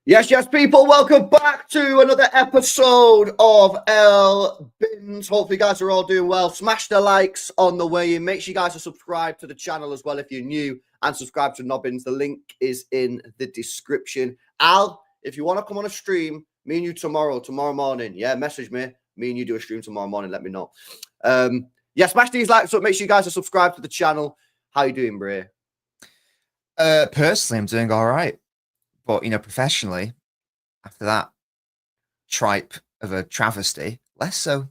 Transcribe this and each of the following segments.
Yes, yes, people, welcome back to another episode of L Bins. Hopefully, you guys are all doing well. Smash the likes on the way in. Make sure you guys are subscribed to the channel as well if you're new, and subscribe to Nobbins. The link is in the description. Al, if you want to come on a stream, me and you tomorrow morning, yeah, message me. Me and you do a stream tomorrow morning, let me know. Yeah, smash these likes up. Make sure you guys are subscribed to the channel. How you doing, Bray? Personally, I'm doing all right. But, professionally, after that tripe of a travesty, less so.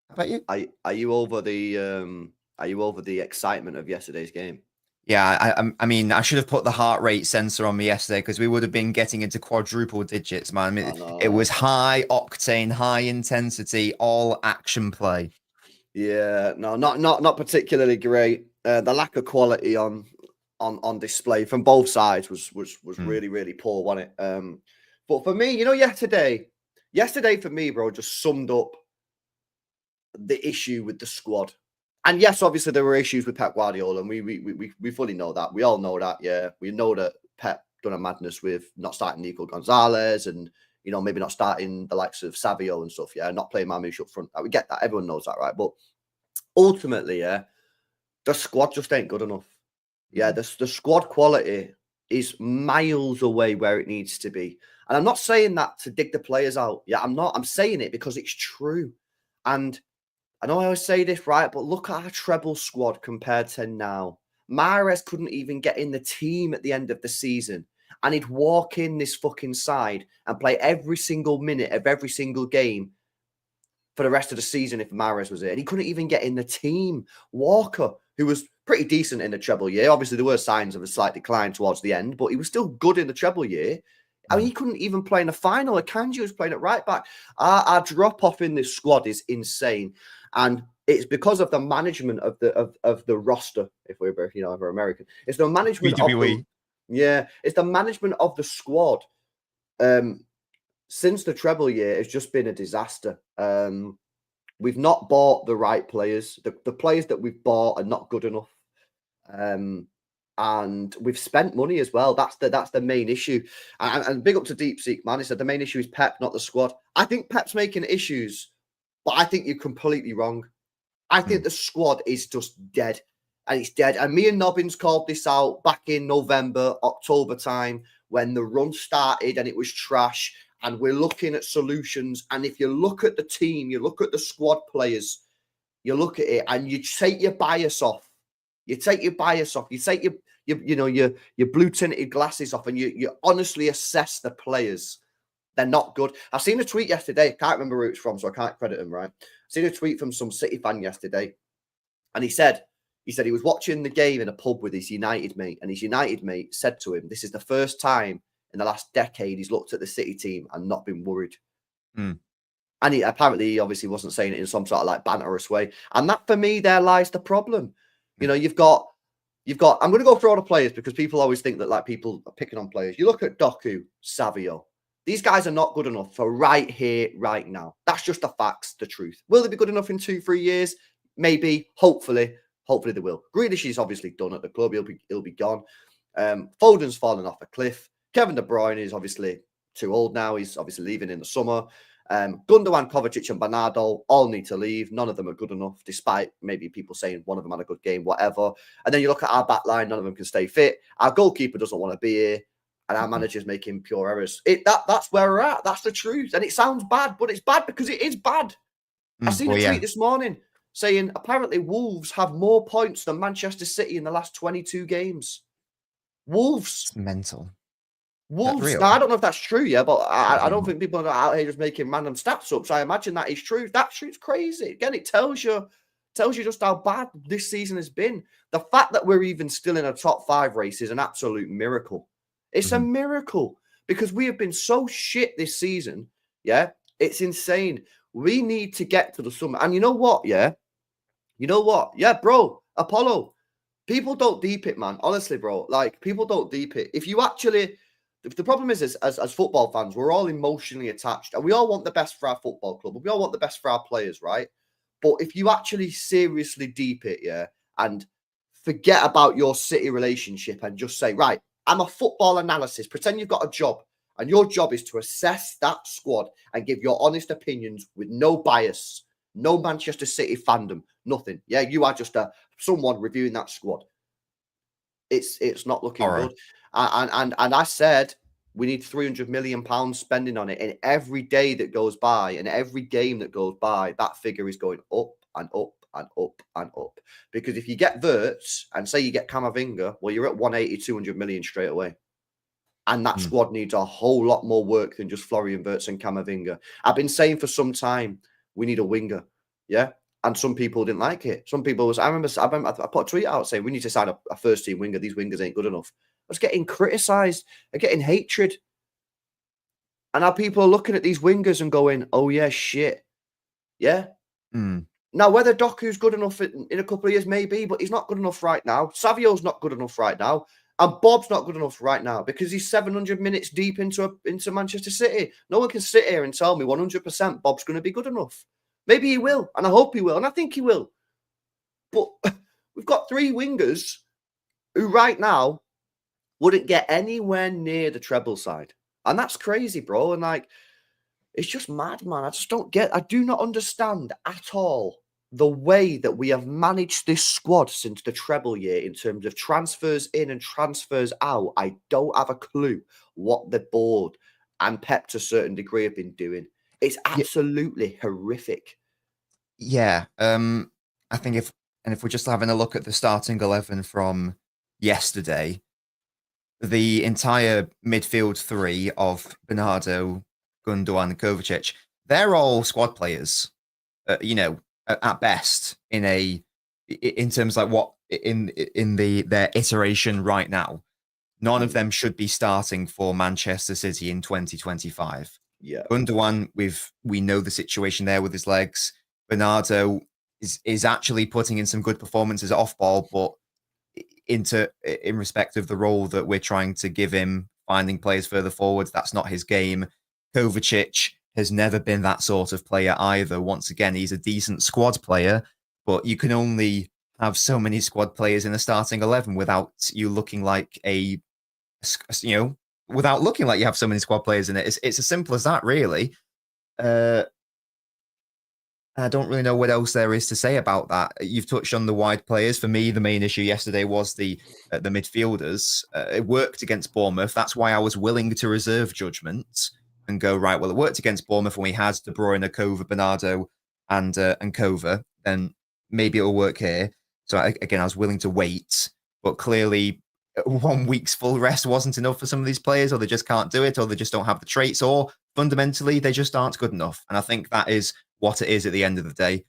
How about you? Are you over the excitement of yesterday's game? Yeah, I mean, I should have put the heart rate sensor on me yesterday because we would have been getting into quadruple digits, man. I mean, it was high octane, high intensity, all action play. Yeah, no, not particularly great. The lack of quality on display from both sides was really poor, wasn't it? But for me, yesterday for me, bro, just summed up the issue with the squad. And yes, obviously there were issues with Pep Guardiola, and we fully know that. We all know that. Yeah, we know that Pep done a madness with not starting Nico Gonzalez and maybe not starting the likes of Savio and stuff. Yeah, not playing Mamouche up front. We get that. Everyone knows that, right? But ultimately, yeah, the squad just ain't good enough. Yeah, the squad quality is miles away where it needs to be. And I'm not saying that to dig the players out. Yeah, I'm not. I'm saying it because it's true. And I know I always say this, right? But look at our treble squad compared to now. Mahrez couldn't even get in the team at the end of the season. And he'd walk in this fucking side and play every single minute of every single game for the rest of the season if Mahrez was here. And he couldn't even get in the team. Walker, who was pretty decent in the treble year. Obviously, there were signs of a slight decline towards the end, but he was still good in the treble year. I mean, he couldn't even play in the final. Akanji was playing at right back. Our drop-off in this squad is insane. And it's because of the management of the roster, if we're American. It's the management it's the management of the squad. Since the treble year, it's just been a disaster. We've not bought the right players. The players that we've bought are not good enough. And we've spent money as well. That's the main issue. And big up to Deep Seek, man. He said the main issue is Pep, not the squad. I think Pep's making issues, but I think you're completely wrong. I think the squad is just dead. And it's dead. And me and Nobbins called this out back in November, October time, when the run started and it was trash. And we're looking at solutions. And if you look at the team, you look at the squad players, you look at it and you take your bias off. You take your bias off. You take your blue tinted glasses off, and you honestly assess the players. They're not good. I've seen a tweet yesterday. Can't remember who it's from, so I can't credit him. Right? I've seen a tweet from some City fan yesterday, and he said he was watching the game in a pub with his United mate, and his United mate said to him, "This is the first time in the last decade he's looked at the City team and not been worried." And he obviously wasn't saying it in some sort of like banterous way. And that, for me, there lies the problem. You've got. I'm going to go through all the players because people always think that like people are picking on players. You look at Doku, Savio. These guys are not good enough for right here, right now. That's just the facts, the truth. Will they be good enough in 2-3 years? Maybe. Hopefully they will. Grealish is obviously done at the club. He'll be gone. Foden's fallen off a cliff. Kevin De Bruyne is obviously too old now. He's obviously leaving in the summer. Gundogan, Kovacic and Bernardo all need to leave. None of them are good enough, despite maybe people saying one of them had a good game, whatever. And then you look at our back line, none of them can stay fit. Our goalkeeper doesn't want to be here, and our manager's making pure errors. That's where we're at. That's the truth. And it sounds bad, but it's bad because it is bad. I've seen a tweet this morning saying apparently Wolves have more points than Manchester City in the last 22 games. Wolves. It's mental. Wolves. Now, I don't know if that's true, but I don't think people are out here just making random stats up. So I imagine that is true. That shit's crazy. Again, it tells you just how bad this season has been. The fact that we're even still in a top 5 race is an absolute miracle. It's a miracle because we have been so shit this season. Yeah, it's insane. We need to get to the summit. And you know what? Yeah, bro, Apollo. People don't deep it, man. Honestly, bro. Like, people don't deep it. If you actually... The problem is, as football fans, we're all emotionally attached, and we all want the best for our football club, and we all want the best for our players, right? But if you actually seriously deep it, yeah, and forget about your City relationship and just say, right, I'm a football analysis, pretend you've got a job, And your job is to assess that squad and give your honest opinions with no bias, no Manchester City fandom, nothing. Yeah, you are just someone reviewing that squad. It's not looking good. And I said we need £300 million spending on it. And every day that goes by and every game that goes by, that figure is going up and up and up and up. Because if you get Wirtz and say you get Camavinga, well, you're at 180, 200 million straight away. And that squad needs a whole lot more work than just Florian Wirtz and Camavinga. I've been saying for some time, we need a winger. Yeah. And some people didn't like it. Some people I remember I put a tweet out saying we need to sign a first team winger. These wingers ain't good enough. I was getting criticised. I'm getting hatred. And now people are looking at these wingers and going, oh yeah, shit. Yeah. Now, whether Doku's good enough in a couple of years, maybe, but he's not good enough right now. Savio's not good enough right now. And Bob's not good enough right now because he's 700 minutes deep into Manchester City. No one can sit here and tell me 100% Bob's going to be good enough. Maybe he will, and I hope he will, and I think he will. But we've got three wingers who right now wouldn't get anywhere near the treble side. And that's crazy, bro. And like, it's just mad, man. I do not understand at all the way that we have managed this squad since the treble year in terms of transfers in and transfers out. I don't have a clue what the board and Pep to a certain degree have been doing. It's absolutely horrific. Yeah. I think if we're just having a look at the starting 11 from yesterday, the entire midfield three of Bernardo, Gundogan, and Kovacic, they're all squad players. At best, in terms like what in their iteration right now. None of them should be starting for Manchester City in 2025. Yeah. Gundogan, we know the situation there with his legs. Bernardo is actually putting in some good performances off ball, but in respect of the role that we're trying to give him, finding players further forward, that's not his game. Kovacic has never been that sort of player either. Once again, he's a decent squad player, but you can only have so many squad players in a starting 11 without you looking like without looking like you have so many squad players in it. It's as simple as that, really. I don't really know what else there is to say about that. You've touched on the wide players. For me, the main issue yesterday was the midfielders. It worked against Bournemouth. That's why I was willing to reserve judgment and go, right, well, it worked against Bournemouth when we had De Bruyne, Kova, Bernardo, and Kova. Then maybe it'll work here. So again, I was willing to wait, but clearly 1 week's full rest wasn't enough for some of these players, or they just can't do it, or they just don't have the traits, or fundamentally they just aren't good enough. And I think that is what it is at the end of the day.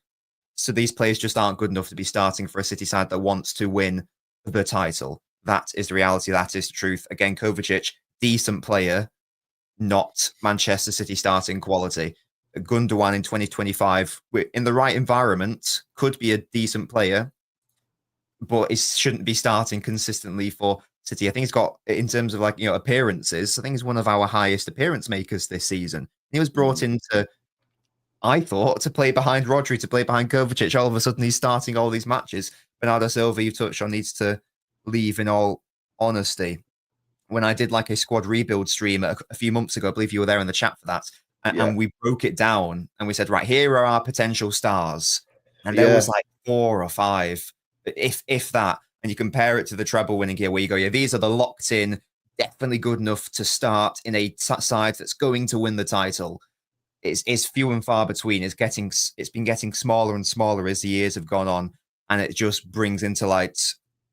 So these players just aren't good enough to be starting for a City side that wants to win the title. That is the reality. That is the truth. Again, Kovacic, decent player, not Manchester City starting quality. Gundogan in 2025, in the right environment, could be a decent player, but it shouldn't be starting consistently for City. I think he's got, in terms of appearances, I think he's one of our highest appearance makers this season. He was brought in I thought, to play behind Rodri, to play behind Kovacic. All of a sudden, he's starting all these matches. Bernardo Silva, you touched on, needs to leave, in all honesty. When I did a squad rebuild stream a few months ago, I believe you were there in the chat for that, and we broke it down and we said, right, here are our potential stars. And there was 4 or 5, if that. And you compare it to the treble winning year where you go, yeah, these are the locked in, definitely good enough to start in a side that's going to win the title. It's few and far between. It's been getting smaller and smaller as the years have gone on, and it just brings into light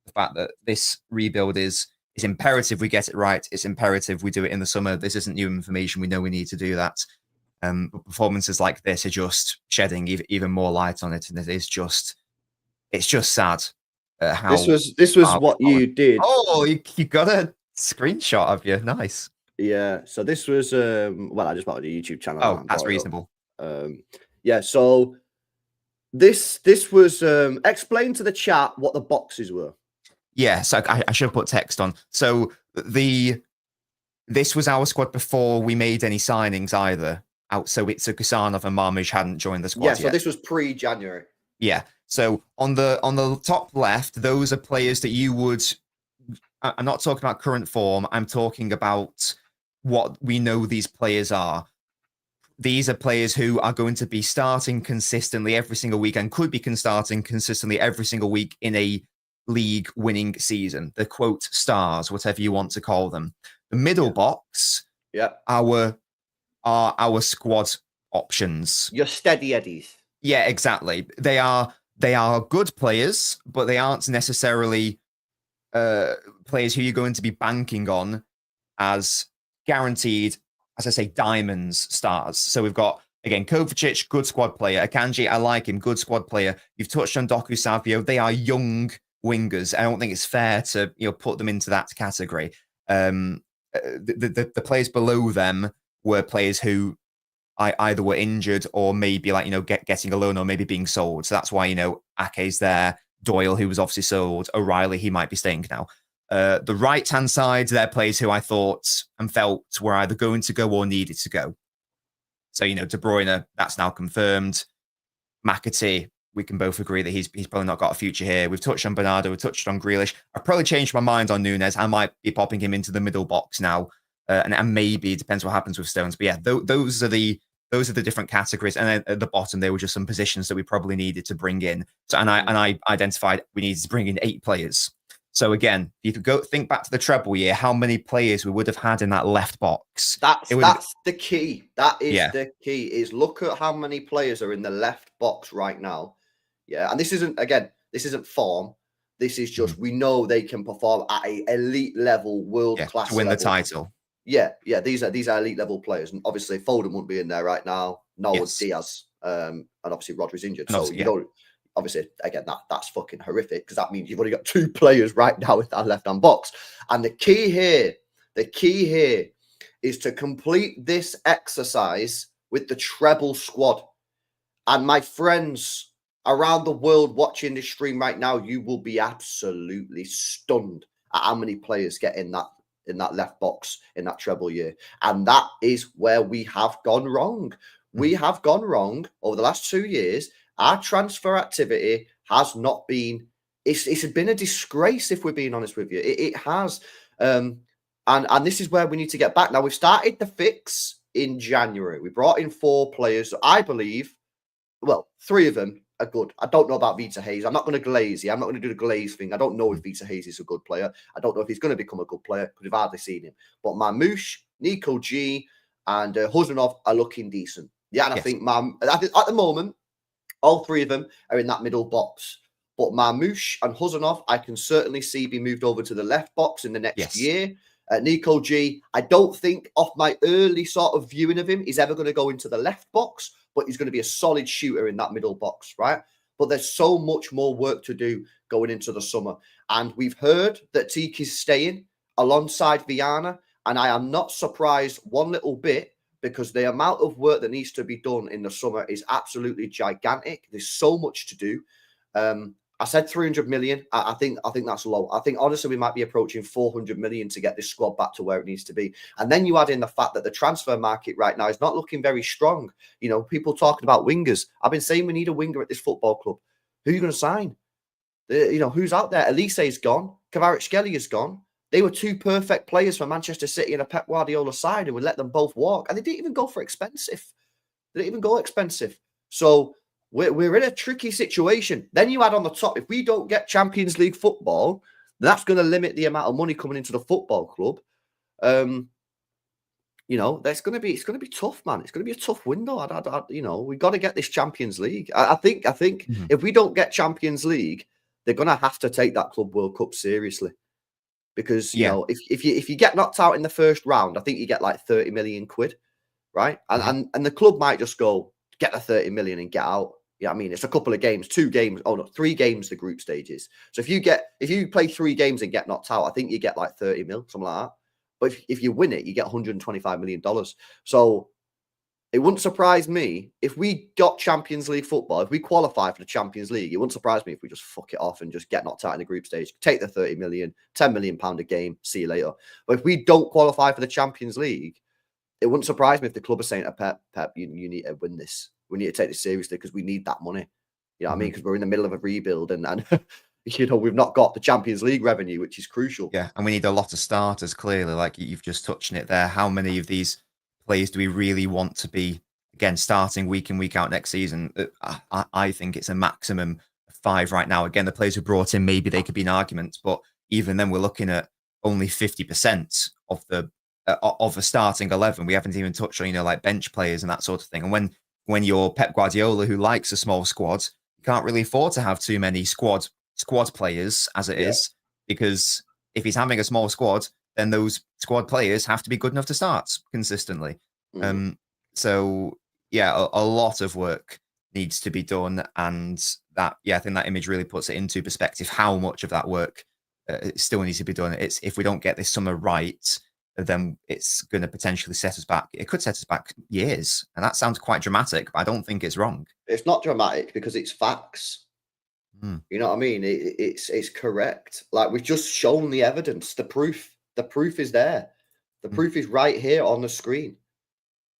the fact that this rebuild is imperative we get it right. It's imperative we do it in the summer. This isn't new information. We know we need to do that. But performances like this are just shedding even more light on it, and it's just sad. How this was what you did. Oh, you got a screenshot of you. Nice. Yeah, so this was I just wanted a YouTube channel. Oh, that's reasonable. Yeah, so this was explain to the chat what the boxes were. Yeah, so I should have put text on. So this was our squad before we made any signings either. So Kusanov and Marmoush hadn't joined the squad yet. So this was pre-January. Yeah. So on the top left, those are players that you would. I'm not talking about current form. I'm talking about what we know these players are. These are players who are going to be starting consistently every single week and could be starting consistently every single week in a league winning season. The quote stars, whatever you want to call them. The middle box, are our squad options. Your steady eddies. Yeah, exactly. They are good players, but they aren't necessarily players who you're going to be banking on as guaranteed, as I say, diamonds stars. So we've got, again, Kovacic, good squad player. Akanji, I like him, good squad player. You've touched on Doku Savio. They are young wingers. I don't think it's fair to put them into that category. The players below them were players who either were injured or maybe getting a loan or maybe being sold. So that's why Ake's there. Doyle, who was obviously sold. O'Reilly, he might be staying now. The right-hand side, they're players who I thought and felt were either going to go or needed to go. So, De Bruyne, that's now confirmed. McAtee, we can both agree that he's probably not got a future here. We've touched on Bernardo, we've touched on Grealish. I've probably changed my mind on Nunes. I might be popping him into the middle box now. And maybe it depends what happens with Stones. But yeah, those are the different categories. And then at the bottom, there were just some positions that we probably needed to bring in. So, and I identified we needed to bring in 8 players. So again, if you could think back to the treble year, how many players we would have had in that left box? That's the key. That is the key. Is look at how many players are in the left box right now. Yeah, and this isn't form. This is just we know they can perform at a elite level, world class to win level. the title. Yeah. These are elite level players, and obviously Foden wouldn't be in there right now. No, Diaz, and obviously Rodri's injured, so you don't. Obviously, again, that's fucking horrific because that means you've only got 2 players right now with that left-hand box. And the key here is to complete this exercise with the treble squad. And my friends around the world watching this stream right now, you will be absolutely stunned at how many players get in that left box in that treble year. And that is where we have gone wrong. We have gone wrong over the last 2 years. Our transfer activity has not been, it's been a disgrace, if we're being honest with you. It has. And this is where we need to get back. Now, we've started the fix in January. We brought in 4 players. I believe, 3 of them are good. I don't know about Vita Hayes. I'm not going to glaze here. I'm not going to do the glaze thing. I don't know if Vita Hayes is a good player. I don't know if he's going to become a good player because we've hardly seen him. But Mamouche, Nico G, and Huzanov are looking decent. Yeah, and I think at the moment, all 3 of them are in that middle box. But Mamouche and Huzanov, I can certainly see be moved over to the left box in the next year. Nico G, I don't think off my early sort of viewing of him, he's ever going to go into the left box, but he's going to be a solid shooter in that middle box, right? But there's so much more work to do going into the summer. And we've heard that Tiki's staying alongside Viana, and I am not surprised one little bit because the amount of work that needs to be done in the summer is absolutely gigantic. There's so much to do. I said 300 million. I think that's low. I think honestly we might be approaching 400 million to get this squad back to where it needs to be. And then you add in the fact that the transfer market right now is not looking very strong. People talking about wingers. I've been saying we need a winger at this football club. Who are you going to sign? Who's out there? Elise is gone. Kvaratskhelia is gone. They were 2 perfect players for Manchester City and a Pep Guardiola side, and we let them both walk. And they didn't even go for expensive. They didn't even go expensive. So we're in a tricky situation. Then you add on the top, if we don't get Champions League football, that's going to limit the amount of money coming into the football club. It's going to be tough, man. It's going to be a tough window. We got to get this Champions League. I think if we don't get Champions League, they're going to have to take that Club World Cup seriously. Because if you get knocked out in the first round, I think you get like 30 million quid, right? And the club might just go get the 30 million and get out. Yeah, I mean it's a couple of games, 2 games, 3 games the group stages. So if you play 3 games and get knocked out, I think you get like 30 mil, something like that. But if you win it, you get $125 million. So it wouldn't surprise me if we got Champions League football, if we qualify for the Champions League, it wouldn't surprise me if we just fuck it off and just get knocked out in the group stage, take the 30 million, 10 million pound a game, see you later. But if we don't qualify for the Champions League, it wouldn't surprise me if the club are saying to Pep, you need to win this. We need to take this seriously because we need that money. You know what I mean? Because we're in the middle of a rebuild and We've not got the Champions League revenue, which is crucial. Yeah, and we need a lot of starters, clearly, like you've just touched on it there. How many of these players do we really want to be, again, starting week in, week out next season? I think it's a maximum of 5 right now. Again, the players who brought in, maybe they could be an argument, but even then, we're looking at only 50% of the starting 11. We haven't even touched on, like bench players and that sort of thing. And when you're Pep Guardiola, who likes a small squad, you can't really afford to have too many squad players as it is, because if he's having a small squad, then those squad players have to be good enough to start consistently. So yeah, a lot of work needs to be done, and I think that image really puts it into perspective how much of that work still needs to be done. It's if we don't get this summer right, then it's going to potentially set us back. It could set us back years, and that sounds quite dramatic, but I don't think it's wrong. It's not dramatic because it's facts. You know what I mean? It's correct. Like, we've just shown the evidence, the proof. The proof is there. The proof is right here on the screen.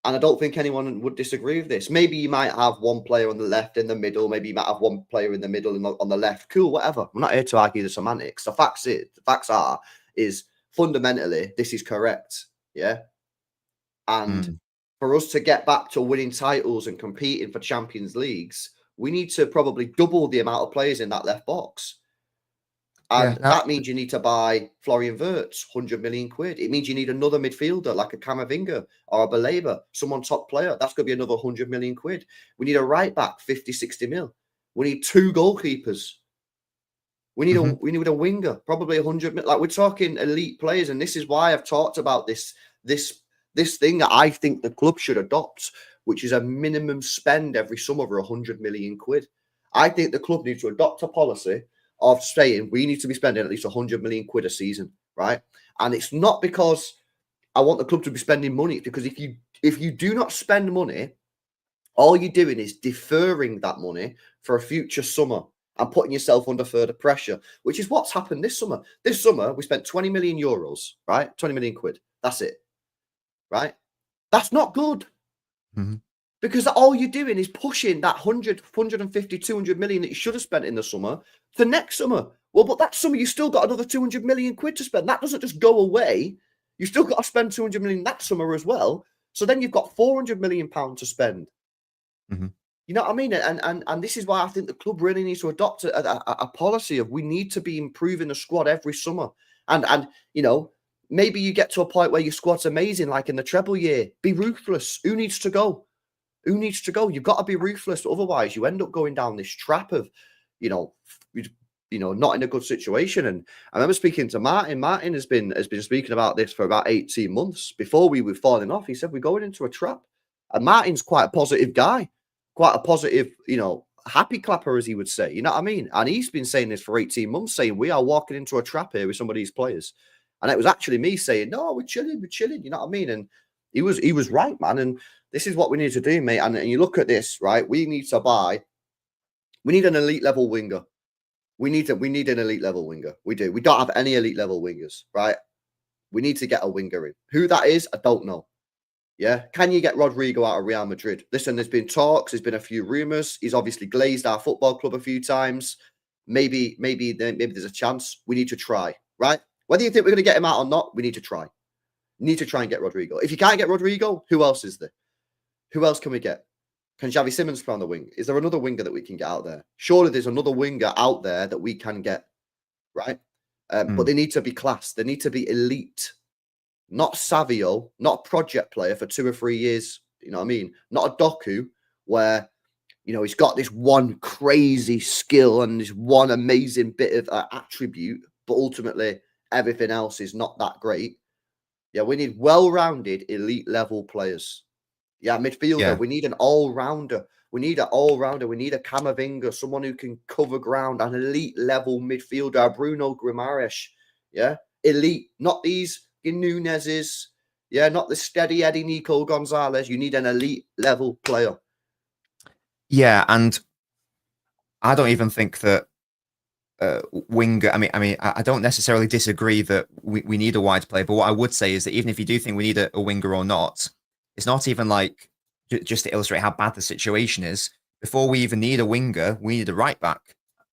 And I don't think anyone would disagree with this. Maybe you might have one player on the left in the middle. Maybe you might have one player in the middle and on the left. Cool, whatever. I'm not here to argue the semantics. The facts is fundamentally this is correct. Yeah. And for us to get back to winning titles and competing for Champions Leagues, we need to probably double the amount of players in that left box. And that means you need to buy Florian Wirtz, 100 million quid. It means you need another midfielder like a Camavinga or a Baleba, someone top player. That's going to be another 100 million quid. We need a right back, 50, 60 mil. We need 2 goalkeepers. We need a winger, probably 100 mil. Like, we're talking elite players, and this is why I've talked about this thing that I think the club should adopt, which is a minimum spend every summer of 100 million quid. I think the club needs to adopt a policy of saying we need to be spending at least 100 million quid a season, right? And it's not because I want the club to be spending money. It's because if you do not spend money, all you're doing is deferring that money for a future summer and putting yourself under further pressure, which is what's happened this summer. This summer, we spent 20 million euros, right? 20 million quid. That's it, right? That's not good. Because all you're doing is pushing that 100, 150, 200 million that you should have spent in the summer for next summer. Well, but that summer, you still got another 200 million quid to spend. That doesn't just go away. You still got to spend 200 million that summer as well. So then you've got 400 million pounds to spend. You know what I mean? And this is why I think the club really needs to adopt a policy of we need to be improving the squad every summer. And maybe you get to a point where your squad's amazing, like in the treble year. Be ruthless. Who needs to go? Who needs to go? You've got to be ruthless. Otherwise, you end up going down this trap of, not in a good situation. And I remember speaking to Martin. Martin has been speaking about this for about 18 months. Before we were falling off, he said we're going into a trap. And Martin's quite a positive guy, quite a positive, happy clapper, as he would say. You know what I mean? And he's been saying this for 18 months, saying we are walking into a trap here with some of these players. And it was actually me saying, no, we're chilling. You know what I mean? And he was right, man. And this is what we need to do, mate. And you look at this, right? We need an elite level winger. We need an elite level winger. We do. We don't have any elite level wingers, right? We need to get a winger in. Who that is, I don't know. Yeah. Can you get Rodrigo out of Real Madrid? Listen, there's been talks. There's been a few rumors. He's obviously glazed our football club a few times. Maybe there's a chance. We need to try, right? Whether you think we're going to get him out or not, we need to try. Need to try and get Rodrigo. If you can't get Rodrigo, who else is there? Who else can we get? Can Xavi Simons play on the wing? Is there another winger that we can get out there? Surely there's another winger out there that we can get, right? But they need to be class. They need to be elite. Not Savio, not a project player for 2 or 3 years. You know what I mean? Not a Doku where, he's got this one crazy skill and this one amazing bit of attribute, but ultimately everything else is not that great. Yeah, we need well-rounded, elite-level players. Yeah, midfielder. Yeah. We need an all-rounder. We need a Camavinga, someone who can cover ground, an elite-level midfielder, Bruno Guimaraes. Yeah, elite. Not these Nunez's. Yeah, not the steady Eddie Nico Gonzalez. You need an elite-level player. Yeah, and I don't even think that winger. I mean, I don't necessarily disagree that we need a wide player, but what I would say is that even if you do think we need a winger or not, it's not even like, just to illustrate how bad the situation is, before we even need a winger, we need a right back.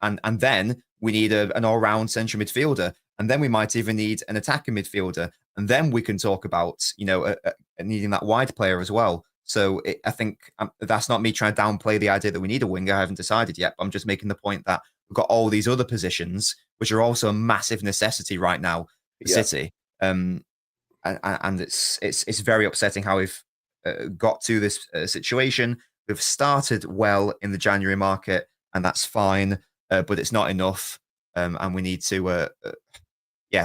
And then we need an all-round central midfielder, and then we might even need an attacking midfielder, and then we can talk about needing that wide player as well. So I think that's not me trying to downplay the idea that we need a winger. I haven't decided yet, but I'm just making the point that we've got all these other positions which are also a massive necessity right now for City. And it's very upsetting how we've got to this situation. We've started well in the January market, and that's fine, but it's not enough. And we need to,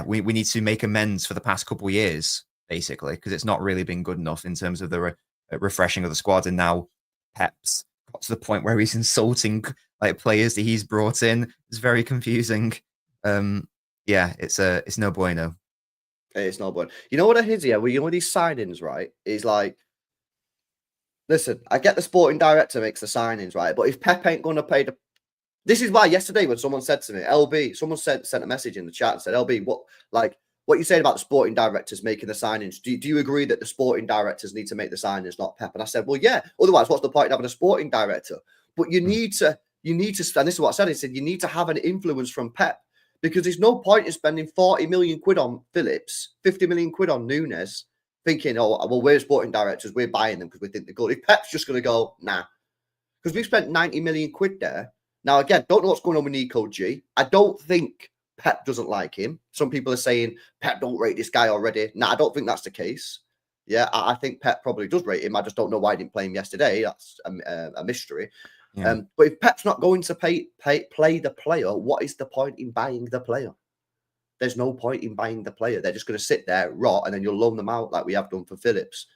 we need to make amends for the past couple of years, basically, because it's not really been good enough in terms of the refreshing of the squad. And now Pep's got to the point where he's insulting like players that he's brought in. It's very confusing. It's no bueno. It's no bueno. You know what it is here? Well, you know these signings, right? Is like, listen, I get the sporting director makes the signings, right? But if Pep ain't going to pay the... This is why yesterday when someone said to me, LB, someone sent a message in the chat and said, LB, what you saying about the sporting directors making the signings? Do you agree that the sporting directors need to make the signings, not Pep? And I said, well, yeah. Otherwise, what's the point of having a sporting director? But you need to, and this is what I said. I said, you need to have an influence from Pep, because there's no point in spending 40 million quid on Phillips, 50 million quid on Nunes, thinking, oh, well, we're sporting directors, we're buying them because we think they're good. If Pep's just going to go, nah, because we've spent 90 million quid there. Now, again, don't know what's going on with Nico G. I don't think Pep doesn't like him. Some people are saying, Pep don't rate this guy already. Nah, I don't think that's the case. Yeah, I think Pep probably does rate him. I just don't know why he didn't play him yesterday. That's a mystery. Yeah. But if Pep's not going to play the player, what is the point in buying the player? There's no point in buying the player. They're just going to sit there, rot, and then you'll loan them out like we have done for Phillips.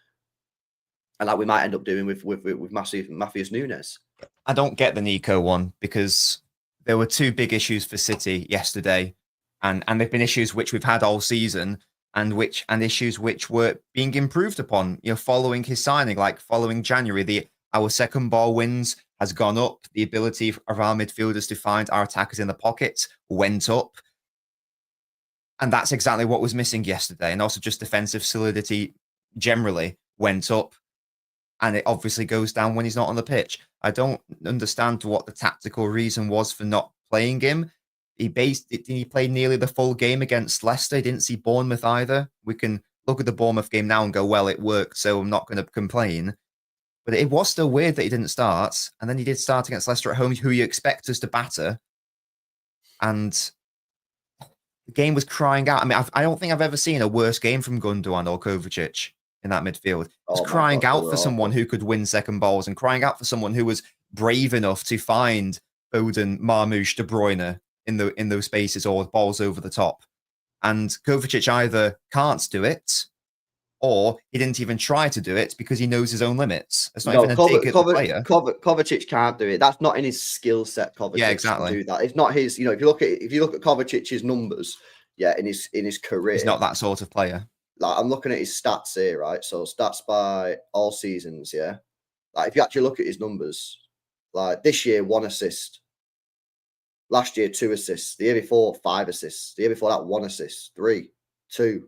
And like we might end up doing with Matheus Nunes. I don't get the Nico one, because there were two big issues for City yesterday, and they've been issues which we've had all season, and issues which were being improved upon, following his signing, like following January. Our second ball wins has gone up. The ability of our midfielders to find our attackers in the pocket went up. And that's exactly what was missing yesterday. And also just defensive solidity generally went up. And it obviously goes down when he's not on the pitch. I don't understand what the tactical reason was for not playing him. He played nearly the full game against Leicester. He didn't see Bournemouth either. We can look at the Bournemouth game now and go, well, it worked, so I'm not going to complain. But it was still weird that he didn't start. And then he did start against Leicester at home, who you expect us to batter. And the game was crying out. I mean, I don't think I've ever seen a worse game from Gundogan or Kovacic in that midfield. It was crying out for someone who could win second balls, and crying out for someone who was brave enough to find Foden, Marmoush, De Bruyne in those spaces, or balls over the top. And Kovacic either can't do it, or he didn't even try to do it because he knows his own limits. It's not even a dig at the player. Kovacic can't do it. That's not in his skill set. Kovacic, yeah, exactly. To do that. It's not his. If you look at Kovacic's numbers, in his career, he's not that sort of player. Like, I'm looking at his stats here, right? So stats by all seasons, yeah. Like, if you actually look at his numbers, like this year, 1 assist. Last year, 2 assists. The year before, 5 assists. The year before that, 1 assist. 3, 2,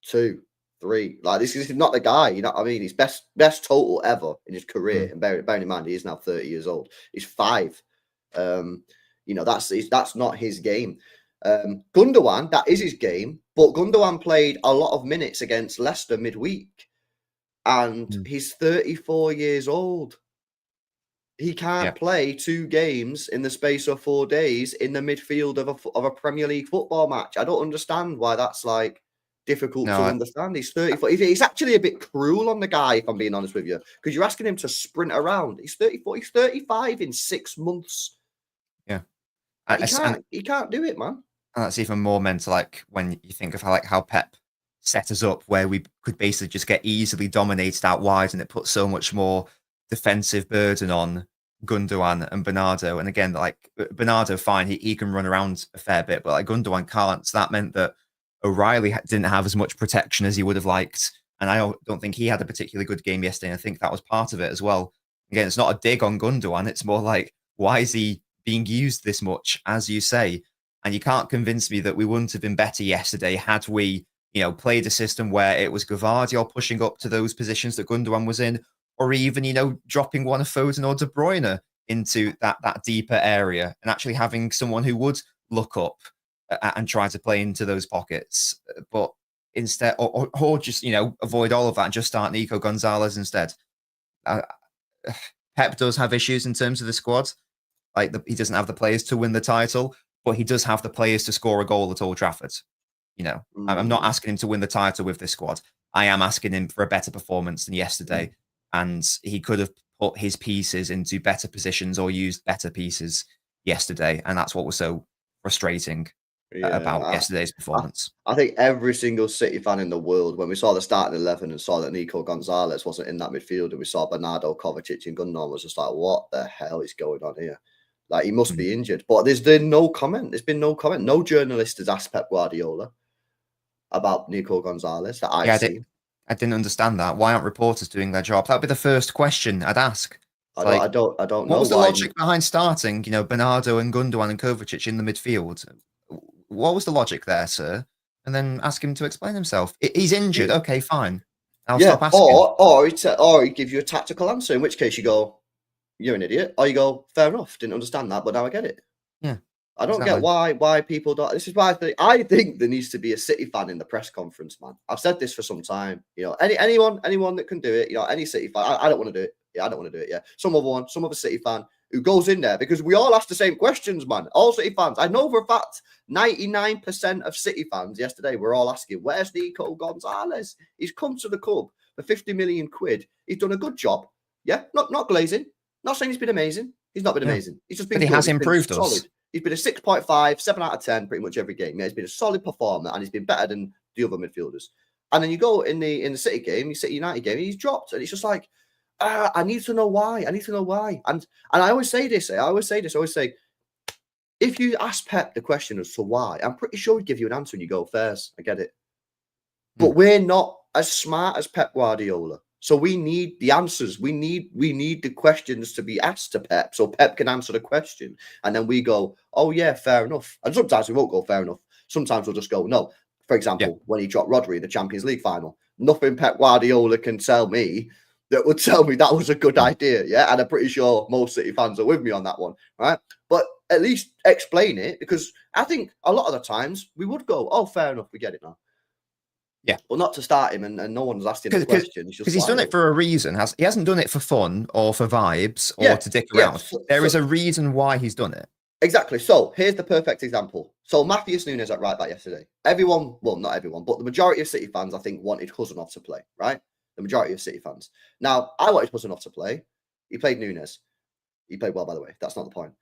2, 3. Like, this is not the guy. You know what I mean? His best total ever in his career. And bearing in mind, he is now 30 years old. He's 5. That's not his game. Gundogan, that is his game. But Gundogan played a lot of minutes against Leicester midweek. And he's 34 years old. He can't play 2 games in the space of 4 days in the midfield of a Premier League football match. I don't understand why that's like difficult to understand. He's 34. It's actually a bit cruel on the guy, if I'm being honest with you, because you're asking him to sprint around. He's 34. He's 35 in 6 months. Yeah, he can't do it, man. And that's even more mental, like when you think of how Pep set us up, where we could basically just get easily dominated out wide, and it puts so much more defensive burden on Gundogan and Bernardo. And again, like Bernardo, fine, he can run around a fair bit, but like Gundogan can't. So that meant that O'Reilly didn't have as much protection as he would have liked. And I don't think he had a particularly good game yesterday. I think that was part of it as well. Again, it's not a dig on Gundogan. It's more like, why is he being used this much, as you say? And you can't convince me that we wouldn't have been better yesterday had we, played a system where it was Gvardiol pushing up to those positions that Gundogan was in, or even, dropping one of Foden or De Bruyne into that deeper area and actually having someone who would look up and try to play into those pockets, but instead, or just avoid all of that and just start Nico Gonzalez instead. Uh, Pep does have issues in terms of the squad. Like he doesn't have the players to win the title, but he does have the players to score a goal at Old Trafford. I'm not asking him to win the title with this squad. I am asking him for a better performance than yesterday, and he could have put his pieces into better positions or used better pieces yesterday, and that's what was so frustrating about yesterday's performance. I think every single City fan in the world, when we saw the starting 11 and saw that Nico Gonzalez wasn't in that midfield, and we saw Bernardo, Kovacic, and Gundogan, was just like, what the hell is going on here? Like, he must be injured. But there's been no comment. There's been no comment. No journalist has asked Pep Guardiola about Nico Gonzalez that I've seen. I didn't understand that. Why aren't reporters doing their job? That would be the first question I'd ask. I don't know. What was the logic behind starting, Bernardo and Gundogan and Kovacic in the midfield? What was the logic there, sir? And then ask him to explain himself. He's injured. Okay, fine. I'll stop asking. Or he gives you a tactical answer, in which case you go, you're an idiot. Or you go, fair enough, didn't understand that, but now I get it. Yeah. I don't get why people don't. This is why I think there needs to be a City fan in the press conference, man. I've said this for some time. Anyone that can do it, any City fan. I don't want to do it. Yeah, I don't want to do it. Yeah, some other City fan who goes in there, because we all ask the same questions, man. All City fans. I know for a fact 99% of City fans yesterday were all asking, where's Nico Gonzalez? He's come to the club for 50 million quid. He's done a good job. Yeah, not glazing. Not saying he's been amazing. He's not been amazing. He's just been good. He has improved us. Solid. He's been a 6.5, 7 out of 10 pretty much every game. Yeah, he's been a solid performer, and he's been better than the other midfielders. And then you go in the City game, the City United game, he's dropped, and it's just like, I need to know why. And I always say this. I always say, if you ask Pep the question as to why, I'm pretty sure he'd give you an answer, and you go, fairs, I get it. But we're not as smart as Pep Guardiola. So we need the answers. We need the questions to be asked to Pep, so Pep can answer the question. And then we go, oh yeah, fair enough. And sometimes we won't go fair enough. Sometimes we'll just go, no. For example, when he dropped Rodri in the Champions League final, nothing Pep Guardiola can tell me that would tell me that was a good idea. Yeah. And I'm pretty sure most City fans are with me on that one. Right. But at least explain it, because I think a lot of the times we would go, oh, fair enough, we get it now. Yeah, well, not to start him, and no one's asking the question. Because he's done it for a reason. He hasn't done it for fun or for vibes or to dick around. There is a reason why he's done it. Exactly. So here's the perfect example. So Matheus Nunes at right back yesterday. Everyone, well, not everyone, but the majority of City fans, I think, wanted Huzanov to play. Right, the majority of City fans. Now, I wanted Huzanov to play. He played Nunes. He played well, by the way. That's not the point.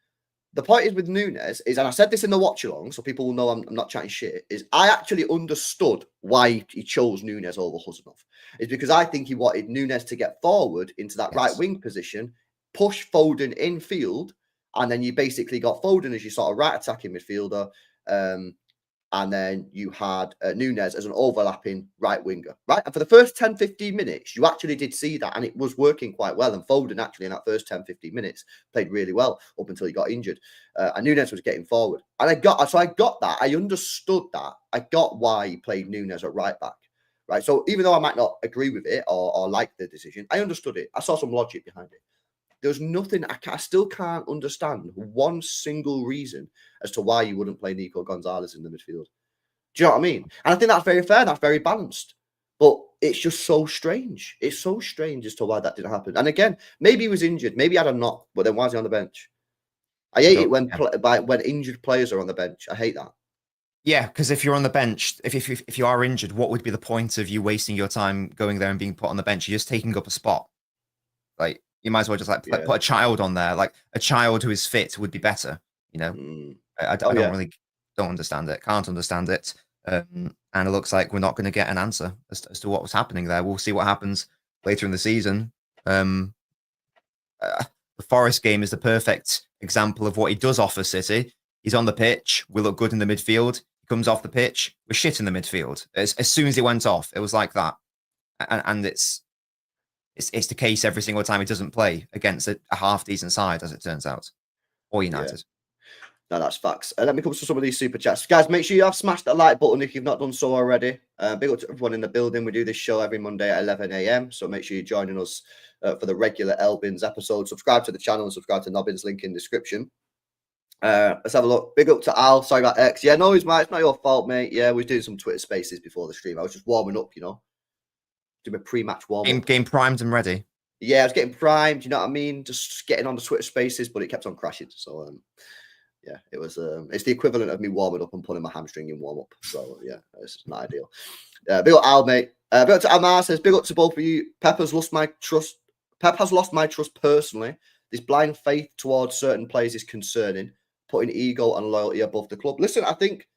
The point is with Nunes is, and I said this in the watch along, so people will know I'm not chatting shit, is I actually understood why he chose Nunes over Huzanov. It's because I think he wanted Nunes to get forward into that right wing position, push Foden in field, and then you basically got Foden as your sort of right attacking midfielder. And then you had Nunes as an overlapping right winger, right? And for the first 10, 15 minutes, you actually did see that, and it was working quite well. And Foden actually in that first 10, 15 minutes played really well up until he got injured. And Nunes was getting forward. And I got that. I understood that. I got why he played Nunes at right back, right? So even though I might not agree with it or like the decision, I understood it. I saw some logic behind it. There's nothing, I still can't understand one single reason as to why you wouldn't play Nico Gonzalez in the midfield. Do you know what I mean? And I think that's very fair. That's very balanced. But it's just so strange. It's so strange as to why that didn't happen. And again, maybe he was injured. Maybe he had a knock, but then why is he on the bench? I hate it when injured players are on the bench. I hate that. Yeah, because if you're on the bench, if you are injured, what would be the point of you wasting your time going there and being put on the bench? You're just taking up a spot. Like, you might as well just put a child on there. Like, a child who is fit would be better. I don't understand it. Can't understand it. And it looks like we're not going to get an answer as to what was happening there. We'll see what happens later in the season. The Forest game is the perfect example of what he does offer City. He's on the pitch. We look good in the midfield. He comes off the pitch. We're shit in the midfield. As soon as he went off, it was like that. And it's the case every single time he doesn't play against a half decent side, as it turns out, or United. No, that's facts. Let me come to some of these super chats. Guys, make sure you have smashed that like button if you've not done so already. Big up to everyone in the building. We do this show every Monday at 11 a.m. So make sure you're joining us for the regular Elbins episode. Subscribe to the channel and subscribe to Nobbins, link in description. Let's have a look. Big up to Al. Sorry about X. Yeah, no, it's not your fault, mate. Yeah, we were doing some Twitter spaces before the stream. I was just warming up, doing a pre-match warm-up. Game primed and ready. Yeah, I was getting primed, you know what I mean? Just getting on the Twitter spaces, but it kept on crashing. So, yeah, it was. It's the equivalent of me warming up and pulling my hamstring in warm up. So yeah, it's not ideal. Big up Al, mate. Big up to Amar says, big up to both of you. Pep has lost my trust. Pep has lost my trust personally. This blind faith towards certain players is concerning, putting ego and loyalty above the club. Listen, I think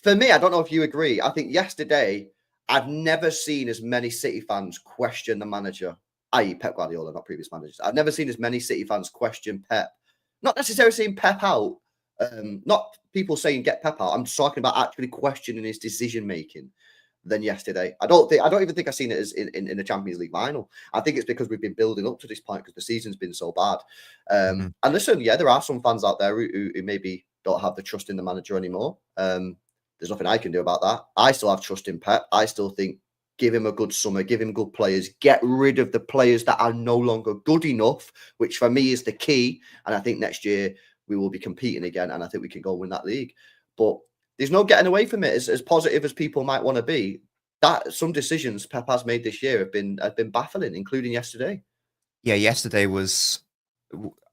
for me, I don't know if you agree. I think yesterday I've never seen as many City fans question the manager, i.e. Pep Guardiola, not previous managers. I've never seen as many City fans question Pep. Not necessarily saying Pep out. Not people saying get Pep out. I'm talking about actually questioning his decision making than yesterday. I don't even think I've seen it as in the Champions League final. I think it's because we've been building up to this point because the season's been so bad. And listen, yeah, there are some fans out there who maybe don't have the trust in the manager anymore. There's nothing I can do about that. I still have trust in Pep. I still think give him a good summer, give him good players, get rid of the players that are no longer good enough, which for me is the key. And I think next year we will be competing again, and I think we can go win that league. But there's no getting away from it. As positive as people might want to be, that some decisions Pep has made this year have been baffling, including yesterday. Yeah, yesterday was.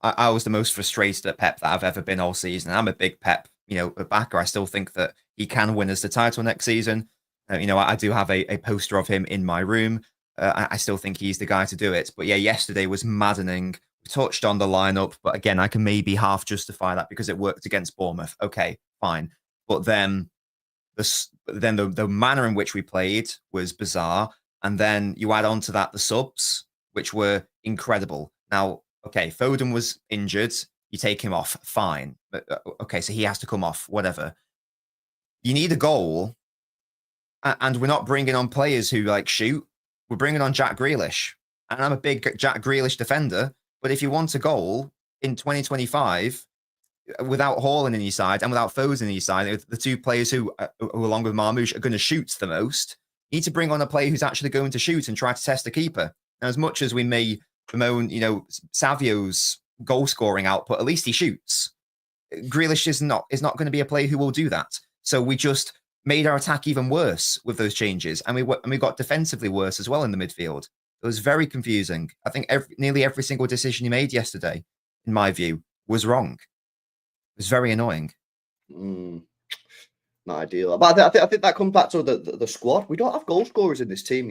I was the most frustrated at Pep that I've ever been all season. I'm a big Pep, backer. I still think that he can win us the title next season. I do have a poster of him in my room. I still think he's the guy to do it. But yeah, yesterday was maddening. We touched on the lineup, but again, I can maybe half justify that because it worked against Bournemouth. Okay, fine. But then the manner in which we played was bizarre. And then you add on to that the subs, which were incredible. Now, okay, Foden was injured. You take him off, fine. But, okay, so he has to come off, whatever. You need a goal, and we're not bringing on players who shoot. We're bringing on Jack Grealish, and I'm a big Jack Grealish defender. But if you want a goal in 2025, without Haaland in your side and without Foden in your side, the two players who along with Marmoush, are going to shoot the most, you need to bring on a player who's actually going to shoot and try to test the keeper. Now, as much as we may bemoan, Savio's goal scoring output, at least he shoots. Grealish is not going to be a player who will do that. So we just made our attack even worse with those changes, and we got defensively worse as well in the midfield. It was very confusing. I think nearly every single decision he made yesterday, in my view, was wrong. It was very annoying. Not ideal. But I think that comes back to the squad. We don't have goal scorers in this team,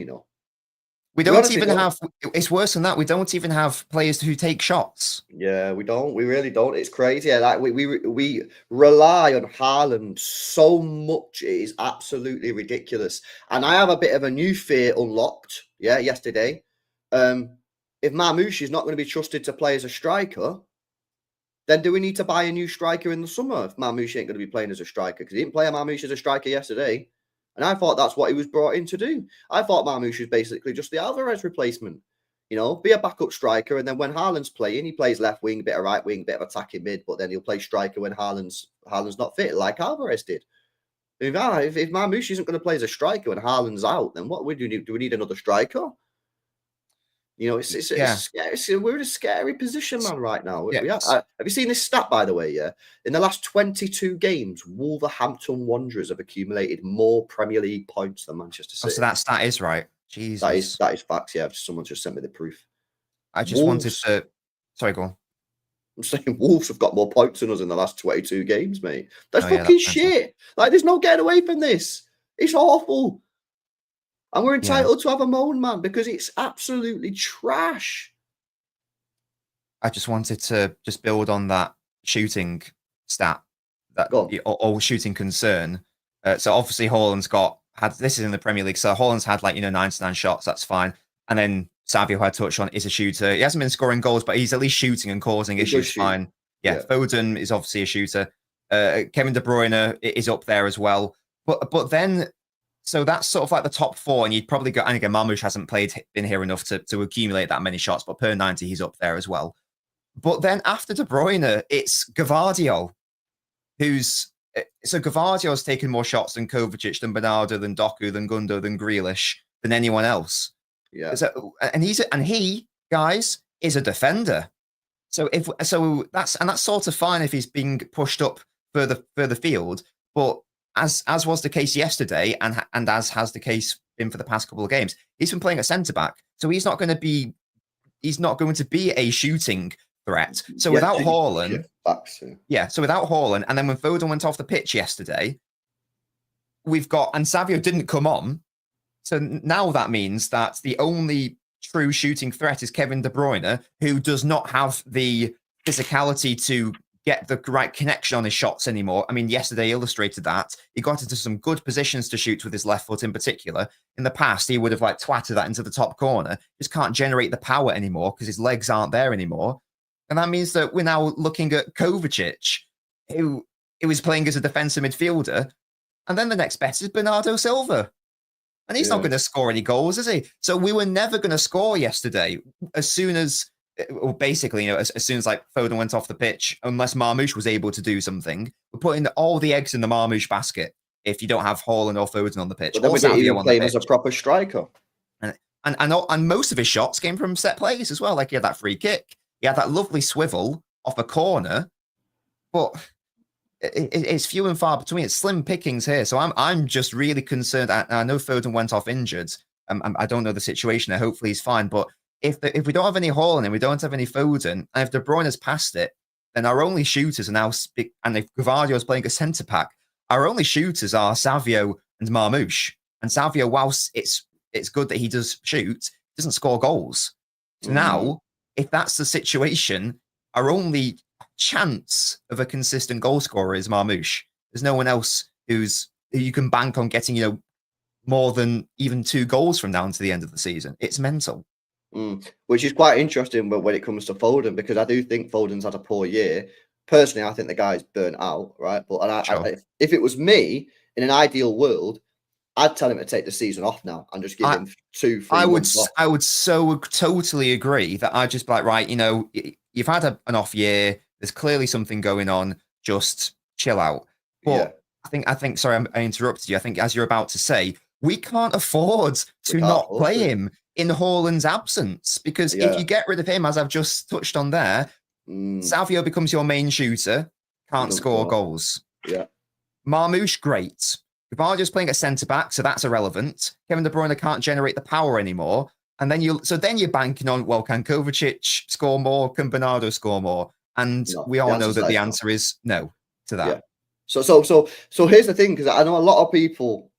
We don't even have. It's worse than that. We don't even have players who take shots. Yeah, we don't. We really don't. It's crazy. Yeah, we rely on Haaland so much. It is absolutely ridiculous. And I have a bit of a new fear unlocked. Yeah, yesterday. If Marmoush is not going to be trusted to play as a striker, then do we need to buy a new striker in the summer if Marmoush ain't going to be playing as a striker? Because he didn't play Marmoush as a striker yesterday. And I thought that's what he was brought in to do. I thought Marmoush was basically just the Alvarez replacement. Be a backup striker. And then when Haaland's playing, he plays left wing, bit of right wing, bit of attacking mid. But then he'll play striker when Haaland's not fit, like Alvarez did. If Marmoush isn't going to play as a striker when Haaland's out, then what do we need? Do we need another striker? We're in a scary position, man, right now. Yeah. Have you seen this stat, by the way? Yeah, in the last 22 games, Wolverhampton Wanderers have accumulated more Premier League points than Manchester City. So that stat is right. Jesus, that is facts. Yeah, someone just sent me the proof. I just wanted to. Sorry, go on. I'm saying Wolves have got more points than us in the last 22 games, mate. That's fucking shit. There's no getting away from this. It's awful. And we're entitled to have a moan, man, because it's absolutely trash. I just wanted to build on that shooting stat, or shooting concern. So obviously Haaland's this is in the Premier League, so Haaland's had 99 shots, that's fine. And then Savio, who I touched on, is a shooter. He hasn't been scoring goals, but he's at least shooting and causing issues, fine. Yeah, Foden is obviously a shooter. Kevin De Bruyne is up there as well. But then... So that's sort of the top four, and you'd probably go. And again, Marmoush hasn't been here enough to accumulate that many shots, but per 90, he's up there as well. But then after De Bruyne, it's Gvardiol. so Gvardio's taken more shots than Kovacic, than Bernardo, than Doku, than Gundo, than Grealish, than anyone else. Yeah. So, and he, guys, is a defender. So that's sort of fine if he's being pushed up further field. But as was the case yesterday, and as has the case been for the past couple of games, he's been playing at centre back. So he's not going to be a shooting threat. So without Haaland, so without Haaland, and then when Foden went off the pitch yesterday, we've got, and Savio didn't come on. So now that means that the only true shooting threat is Kevin De Bruyne, who does not have the physicality to get the right connection on his shots anymore. I mean, yesterday illustrated that. He got into some good positions to shoot with his left foot in particular. In the past, he would have twatted that into the top corner. Just can't generate the power anymore because his legs aren't there anymore. And that means that we're now looking at Kovacic, who is playing as a defensive midfielder. And then the next best is Bernardo Silva. And he's not going to score any goals, is he? So we were never going to score yesterday. As soon as Foden went off the pitch, unless Marmoush was able to do something, we're putting all the eggs in the Marmoush basket if you don't have Haaland or Foden on the pitch. But then we didn't even play him as a proper striker. And most of his shots came from set plays as well. Like he had that free kick. He had that lovely swivel off a corner. But it's few and far between. It's slim pickings here. So I'm just really concerned. I know Foden went off injured. I don't know the situation there. Hopefully he's fine. But if we don't have any Haaland and we don't have any Foden, and if De Bruyne has passed it, then our only shooters are now, and if Gvardiol is playing a centre back, our only shooters are Savio and Marmoush. And Savio, whilst it's good that he does shoot, doesn't score goals. So now, if that's the situation, our only chance of a consistent goal scorer is Marmoush. There's no one else who you can bank on getting, more than even 2 goals from now until the end of the season. It's mental. Which is quite interesting when it comes to Foden, because I do think Foden's had a poor year. Personally, I think the guy's burnt out, right? But if it was me, in an ideal world, I'd tell him to take the season off now and just give him 2-3 months off. I would so totally agree that I'd just be like, right, you've had an off year. There's clearly something going on. Just chill out. But I think. Sorry, I interrupted you. I think as you're about to say, we can't afford to not play him in Haaland's absence, because if you get rid of him, as I've just touched on there, Savio becomes your main shooter, can't score goals. Yeah. Marmoush, great. Gvardio's playing at centre back, so that's irrelevant. Kevin De Bruyne can't generate the power anymore. And then you're banking on, well, can Kovacic score more? Can Bernardo score more? And we all know that the answer is no to that. Yeah. So here's the thing, because I know a lot of people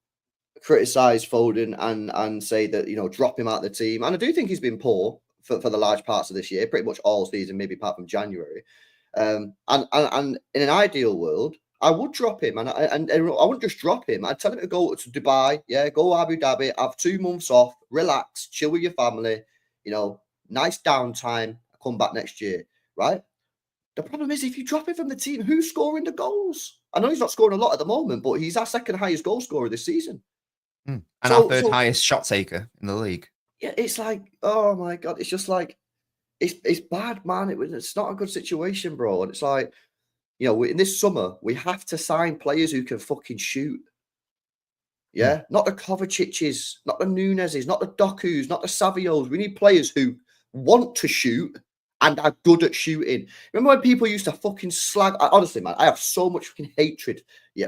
criticize Foden and say that, drop him out of the team. And I do think he's been poor for the large parts of this year, pretty much all season, maybe apart from January. And in an ideal world, I would drop him, and I wouldn't just drop him. I'd tell him to go to Dubai, go Abu Dhabi, have 2 months off, relax, chill with your family, nice downtime, come back next year, right? The problem is, if you drop him from the team, who's scoring the goals? I know he's not scoring a lot at the moment, but he's our second highest goal scorer this season. And our third highest shot taker in the league. Yeah, it's like, oh my God, it's just like, it's bad, man. It's not a good situation, bro. And it's like, in this summer, we have to sign players who can fucking shoot. Yeah, not the Kovacic's, not the Nunez's, not the Doku's, not the Savios. We need players who want to shoot and are good at shooting. Remember when people used to fucking slag? Honestly, man, I have so much fucking hatred,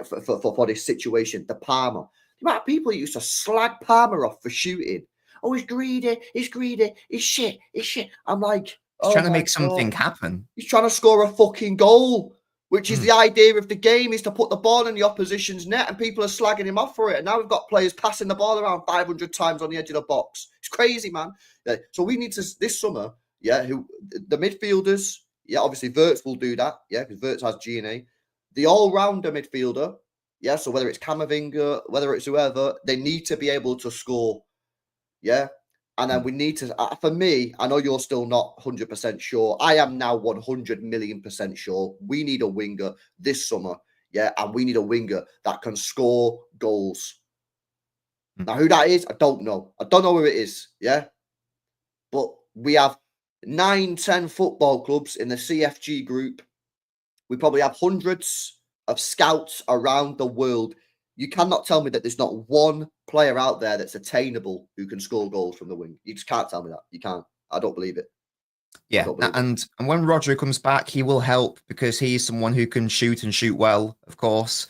for this situation. The Palmer, the amount of people who used to slag Palmer off for shooting. Oh, he's greedy, he's shit. I'm like, he's trying to make something happen. He's trying to score a fucking goal, which is the idea of the game, is to put the ball in the opposition's net, and people are slagging him off for it. And now we've got players passing the ball around 500 times on the edge of the box. It's crazy, man. So we need to, this summer, the midfielders, obviously Wirtz will do that, because Wirtz has G&A. The all-rounder midfielder, so whether it's Camavinga, whether it's whoever, they need to be able to score, And then we need to, for me, I know you're still not 100% sure. I am now 100 million% sure. We need a winger this summer, and we need a winger that can score goals. Now, who that is, I don't know. I don't know who it is, But we have 9-10 football clubs in the CFG group. We probably have hundreds of scouts around the world. You cannot tell me that there's not one player out there that's attainable who can score goals from the wing. You just can't tell me that. You can't. I don't believe it. I Yeah, don't believe it. and when Rodri comes back, he will help because he's someone who can shoot and shoot well, of course.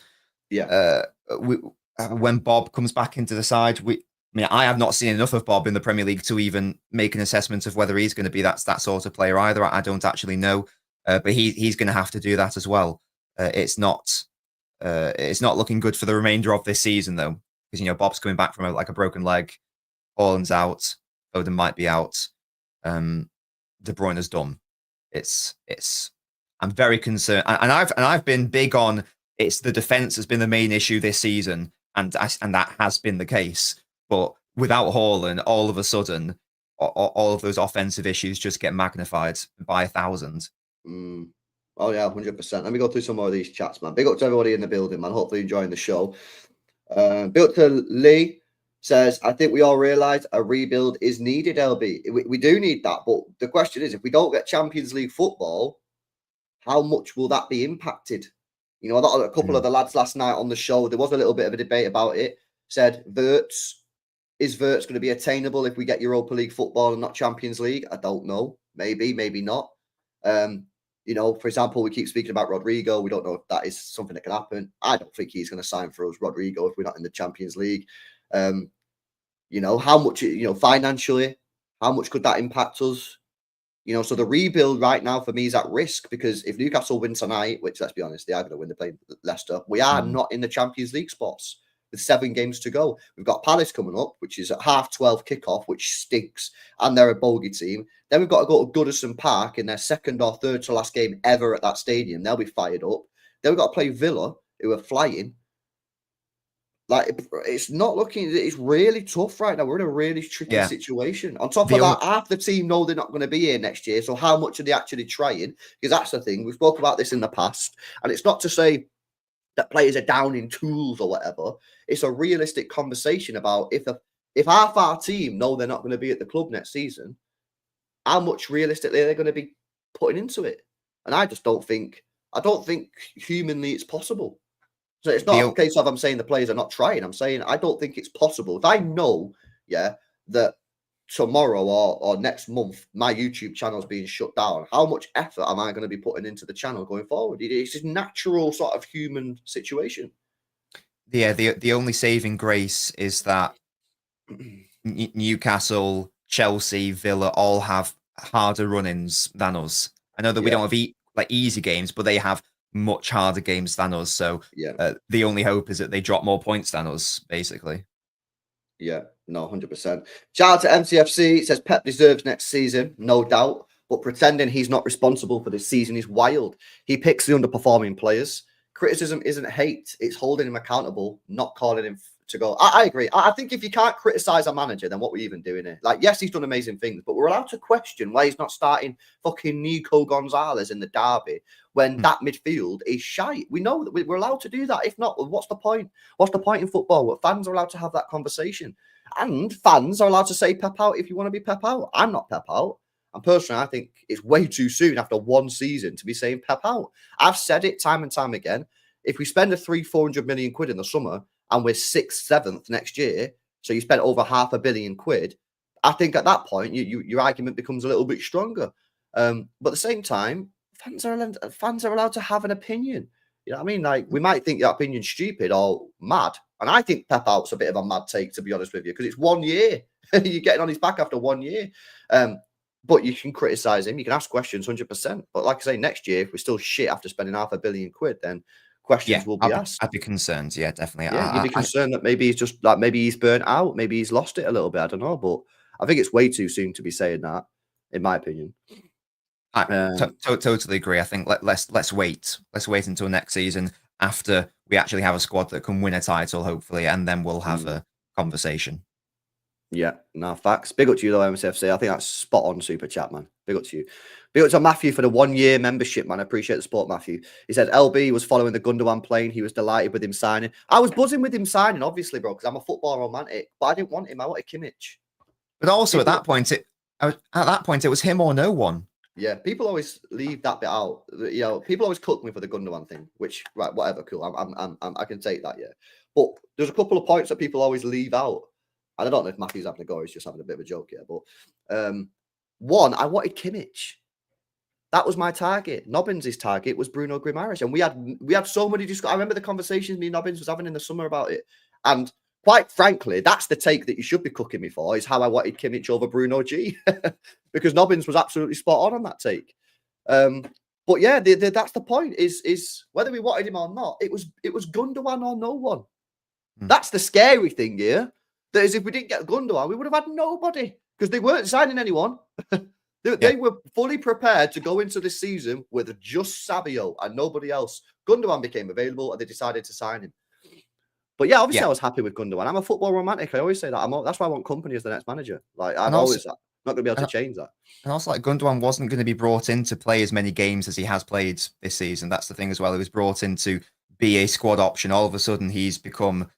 Yeah. We, when Bob comes back into the side, I have not seen enough of Bob in the Premier League to even make an assessment of whether he's going to be that sort of player either. I don't actually know, but he's going to have to do that as well. It's not looking good for the remainder of this season though, because Bob's coming back from a broken leg, Haaland's out, Foden might be out, De Bruyne's done. I'm very concerned, and I've been big on it's the defense has been the main issue this season, and that has been the case. But without Haaland, all of a sudden, all of those offensive issues just get magnified by 1,000. Oh yeah, 100%. Let me go through some more of these chats, man. Big up to everybody in the building, man. Hopefully enjoying the show. Big up to Lee. Says, I think we all realise a rebuild is needed, LB. We do need that. But the question is, if we don't get Champions League football, how much will that be impacted? A couple of the lads last night on the show, there was a little bit of a debate about it. Said, is Wirtz going to be attainable if we get Europa League football and not Champions League? I don't know. Maybe, maybe not. For example, we keep speaking about Rodrigo. We don't know if that is something that can happen. I don't think he's going to sign for us, Rodrigo, if we're not in the Champions League. How much, financially, how much could that impact us? So the rebuild right now for me is at risk because if Newcastle win tonight, which let's be honest, they are going to win, they're playing Leicester, we are not in the Champions League spots with 7 games to go. We've got Palace coming up, which is at 12:30 kickoff, which stinks, and they're a bogey team. Then we've got to go to Goodison Park in their second or third to last game ever at that stadium. They'll be fired up. Then we've got to play Villa, who are flying. It's not looking, it's really tough right now. We're in a really tricky situation. On top of that, half the team know they're not going to be here next year. So how much are they actually trying? Because that's the thing. We've spoken about this in the past. And it's not to say that players are down in tools or whatever. It's a realistic conversation about if half our team know they're not going to be at the club next season, how much realistically are they going to be putting into it? And I don't think humanly it's possible. So it's not a case of I'm saying the players are not trying. I'm saying I don't think it's possible. If I know, that tomorrow or next month my YouTube channel is being shut down, how much effort am I going to be putting into the channel going forward? It's just natural sort of human situation. Yeah, the only saving grace is that Newcastle, Chelsea, Villa all have harder run-ins than us. I know that we don't have easy games, but they have much harder games than us. So the only hope is that they drop more points than us, basically. Yeah, no, 100%. Shout out to MCFC. It says Pep deserves next season, no doubt. But pretending he's not responsible for this season is wild. He picks the underperforming players. Criticism isn't hate. It's holding him accountable, not calling him to go. I agree. I think if you can't criticize a manager, then what we're even doing here? Yes, he's done amazing things, but we're allowed to question why he's not starting fucking Nico Gonzalez in the derby when that midfield is shite. We know that we're allowed to do that. If not, what's the point? What's the point in football? Fans are allowed to have that conversation. And fans are allowed to say Pep out if you want to be Pep out. I'm not Pep out. And personally, I think it's way too soon after one season to be saying Pep out. I've said it time and time again. If we spend a 300-400 million quid in the summer and we're 6th, 7th next year, so you spent over £500 million, I think at that point, your argument becomes a little bit stronger. But at the same time, fans are allowed to have an opinion. You know what I mean? We might think your opinion's stupid or mad. And I think Pep out's a bit of a mad take, to be honest with you, because it's 1 year. You're getting on his back after 1 year. But you can criticize him. You can ask questions 100%. But like I say, next year, if we're still shit after spending £500 million, then questions will be asked. I'd be concerned. Yeah, definitely. Yeah, you'd be concerned that maybe he's just maybe he's burnt out. Maybe he's lost it a little bit. I don't know. But I think it's way too soon to be saying that, in my opinion. I totally agree. I think let's wait. Let's wait until next season after we actually have a squad that can win a title, hopefully, and then we'll have a conversation. Yeah, no, facts. Big up to you, though, MCFC. I think that's spot on super chat, man. Big up to you. Big up to Matthew for the 1 year membership, man. I appreciate the support, Matthew. He said LB was following the Gundogan plane. He was delighted with him signing. I was buzzing with him signing, obviously, bro, because I'm a football romantic, but I didn't want him. I wanted Kimmich. But also at that point, it was him or no one. Yeah, people always leave that bit out. You know, people always cook me for the Gundogan thing, which right, whatever, cool. I can take that, yeah. But there's a couple of points that people always leave out, and I don't know if Matthew's having a go, he's just having a bit of a joke here. But one, I wanted Kimmich. That was my target. Nobbins' target was Bruno Guimaraes, and we had so many. I remember the conversations me and Nobbins was having in the summer about it, and quite frankly, that's the take that you should be cooking me for. Is how I wanted Kimmich over Bruno G, because Nobbins was absolutely spot on that take. But yeah, that's the point. Is whether we wanted him or not, it was Gundogan or no one. That's the scary thing here. That is, if we didn't get Gundogan, we would have had nobody because they weren't signing anyone. They were fully prepared to go into this season with just Savio and nobody else. Gundogan became available and they decided to sign him. But yeah, obviously I was happy with Gundogan. I'm a football romantic. I always say that. That's why I want company as the next manager. Like I'm always not going to be able to change that. And also, like Gundogan wasn't going to be brought in to play as many games as he has played this season. That's the thing as well. He was brought in to be a squad option. All of a sudden, he's become.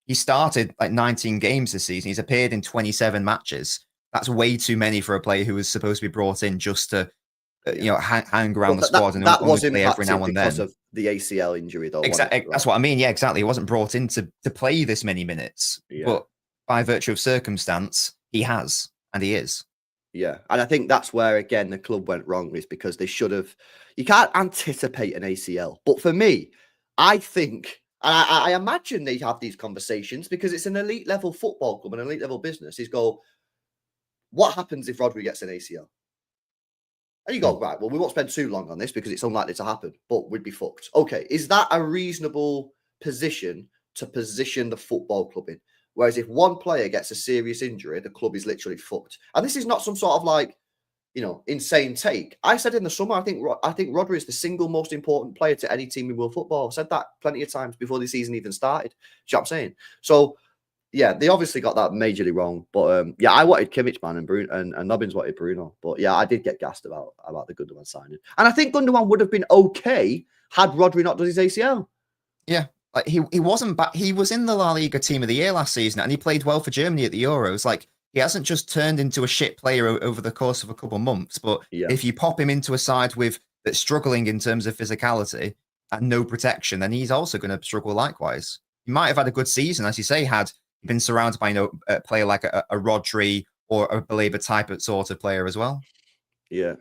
He started like 19 games this season. He's appeared in 27 matches. That's way too many for a player who was supposed to be brought in just to, hang around the squad and that only was play every now and because then. of the ACL injury, though. Exactly. Right? That's what I mean. Yeah, exactly. He wasn't brought in to play this many minutes, but by virtue of circumstance, he has, and he is. Yeah, and I think that's where again the club went wrong, is because they should have. You can't anticipate an ACL, but for me, I think. I imagine they have these conversations because it's an elite level football club, an elite level business. Is go, what happens if Rodri gets an ACL? And you go, right, well, we won't spend too long on this because it's unlikely to happen, but we'd be fucked. Okay, is that a reasonable position to position the football club in? Whereas if one player gets a serious injury, the club is literally fucked. And this is not some sort of like, insane take. I said in the summer, I think Rodri is the single most important player to any team in world football. I said that plenty of times before the season even started. Do you know what I'm saying? So, yeah, they obviously got that majorly wrong. But, yeah, I wanted Kimmich, man, and Bruno, and Nobbins wanted Bruno. But, yeah, I did get gassed about the Gundogan signing. And I think Gundogan would have been okay had Rodri not done his ACL. Yeah. Like he wasn't back. He was in the La Liga Team of the Year last season, and he played well for Germany at the Euros. Like, he hasn't just turned into a shit player over the course of a couple of months. But if you pop him into a side that's struggling in terms of physicality and no protection, then he's also going to struggle likewise. He might have had a good season, as you say, had he been surrounded by a player like a Rodri or a Baleba type of sort of player as well. Yeah.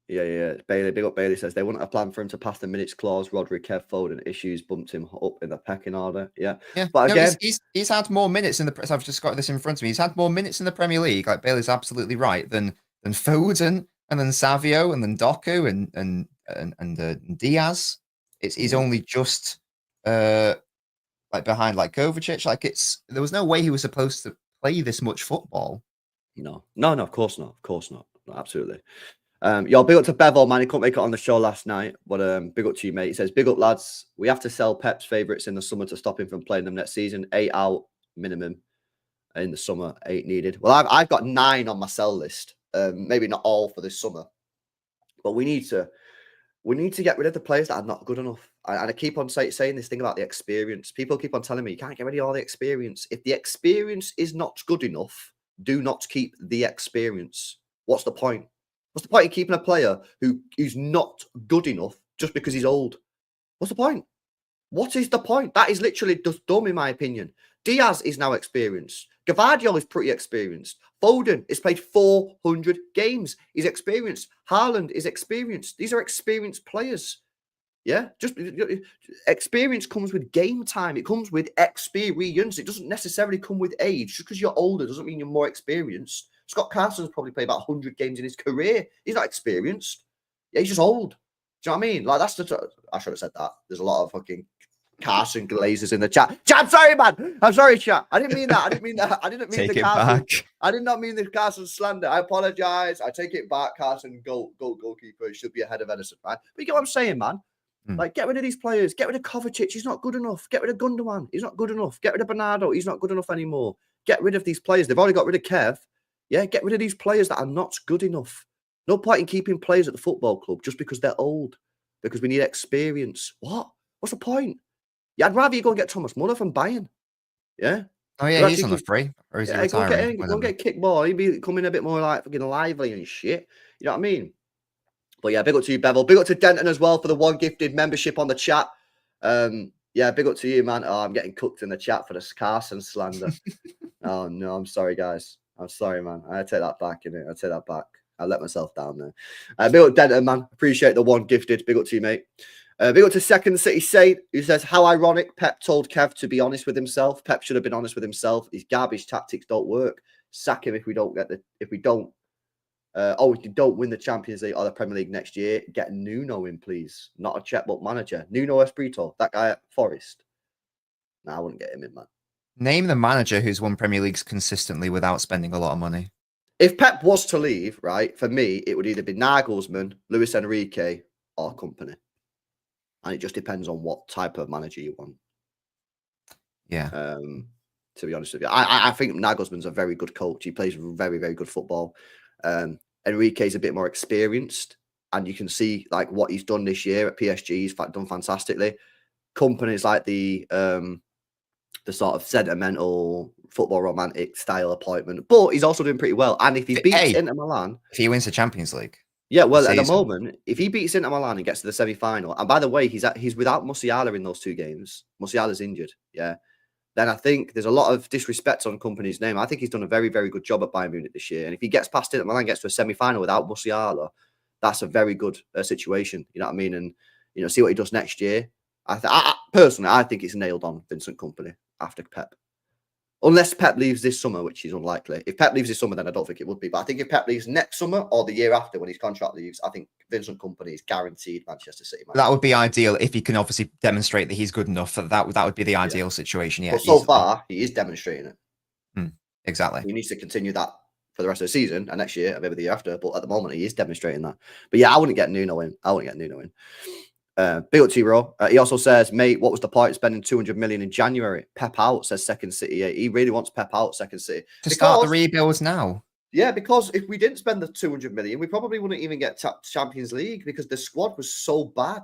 Bailey, big up Bailey says they wouldn't have planned for him to pass the minutes clause. Rodri, Kev, Foden issues bumped him up in the pecking order. Yeah. But again, he's had more minutes in the press. I've just got this in front of me. He's had more minutes in the Premier League. Like Bailey's absolutely right than Foden and then Savio and then Doku and Diaz. He's only just like behind like Kovacic. Like there was no way he was supposed to play this much football. No, of course not. No, absolutely. Yo, big up to Bevel, man. He couldn't make it on the show last night, but big up to you, mate. He says, big up, lads. We have to sell Pep's favourites in the summer to stop him from playing them next season. 8 out minimum in the summer, 8 needed. Well, I've got 9 on my sell list. Maybe not all for this summer, but we need to get rid of the players that are not good enough. And I keep on saying this thing about the experience. People keep on telling me you can't get rid of all the experience. If the experience is not good enough, do not keep the experience. What's the point? What's the point of keeping a player who's not good enough just because he's old? What's the point? What is the point? That is literally just dumb, in my opinion. Diaz is now experienced. Guardiola is pretty experienced. Foden has played 400 games. He's experienced. Haaland is experienced. These are experienced players. Yeah, just experience comes with game time. It comes with experience. It doesn't necessarily come with age. Just because you're older doesn't mean you're more experienced. Scott Carson's probably played about 100 games in his career. He's not experienced. Yeah, he's just old. Do you know what I mean? Like, I should have said that. There's a lot of fucking Carson Glazers in the chat. I'm sorry, man. I'm sorry, chat. I didn't mean that. I didn't mean the Carson. Back. I did not mean the Carson slander. I apologize. I take it back. Carson, goalkeeper. He should be ahead of Edison, man. But you get what I'm saying, man? Like, get rid of these players. Get rid of Kovacic. He's not good enough. Get rid of Gundogan. He's not good enough. Get rid of Bernardo. He's not good enough anymore. Get rid of these players. They've already got rid of Kev. Yeah, get rid of these players that are not good enough. No point in keeping players at the football club just because they're old. Because we need experience. What? What's the point? Yeah, I'd rather you go and get Thomas Muller from Bayern. Yeah? Oh yeah, he's on a free, or is he Yeah, go retiring? get kicked more. He'd be coming a bit more like fucking lively and shit. You know what I mean? But yeah, big up to you, Bevel. Big up to Denton as well for the one gifted membership on the chat. Yeah, big up to you, man. Oh, I'm getting cooked in the chat for the Carson slander. Oh no, I'm sorry, guys. I'm sorry, man. I take that back, innit? I take that back. I let myself down there. Big up Denton, man. Appreciate the one gifted. Big up to you, mate. Big up to Second City Saint, who says, how ironic Pep told Kev to be honest with himself. Pep should have been honest with himself. His garbage tactics don't work. Sack him if we don't if you don't win the Champions League or the Premier League next year, get Nuno in, please. Not a checkbook manager. Nuno Espirito, that guy at Forest. Nah, I wouldn't get him in, man. Name the manager who's won Premier Leagues consistently without spending a lot of money. If Pep was to leave, right, for me, it would either be Nagelsmann, Luis Enrique, or company. And it just depends on what type of manager you want. Yeah. To be honest with you, I think Nagelsmann's a very good coach. He plays very, very good football. Enrique's a bit more experienced, and you can see like what he's done this year at PSG. He's done fantastically. Companies like the sort of sentimental football romantic style appointment, but he's also doing pretty well. And if he beats Inter Milan, if he wins the Champions League, yeah, well, at the moment, if he beats Inter Milan and gets to the semi-final, and by the way, he's without Musiala in those two games. Musiala's injured, yeah. Then I think there's a lot of disrespect on Company's name. I think he's done a very, very good job at Bayern Munich this year. And if he gets past Inter Milan, gets to a semi-final without Musiala, that's a very good situation. You know what I mean? And see what he does next year. Personally, I think it's nailed on Vincent Kompany after Pep. Unless Pep leaves this summer, which is unlikely. If Pep leaves this summer, then I don't think it would be. But I think if Pep leaves next summer or the year after when his contract leaves, I think Vincent Kompany is guaranteed Manchester City. That would be ideal if he can obviously demonstrate that he's good enough. That would be the ideal situation. Yeah, but so far he is demonstrating it. Exactly. He needs to continue that for the rest of the season and next year and maybe the year after. But at the moment, he is demonstrating that. But yeah, I wouldn't get Nuno in. Big up to you, bro. He also says, mate, what was the point of spending 200 million in January? Pep out, says Second City. Yeah, he really wants Pep out, Second City. Start the rebuilds now. Yeah, because if we didn't spend the 200 million, we probably wouldn't even get Champions League because the squad was so bad.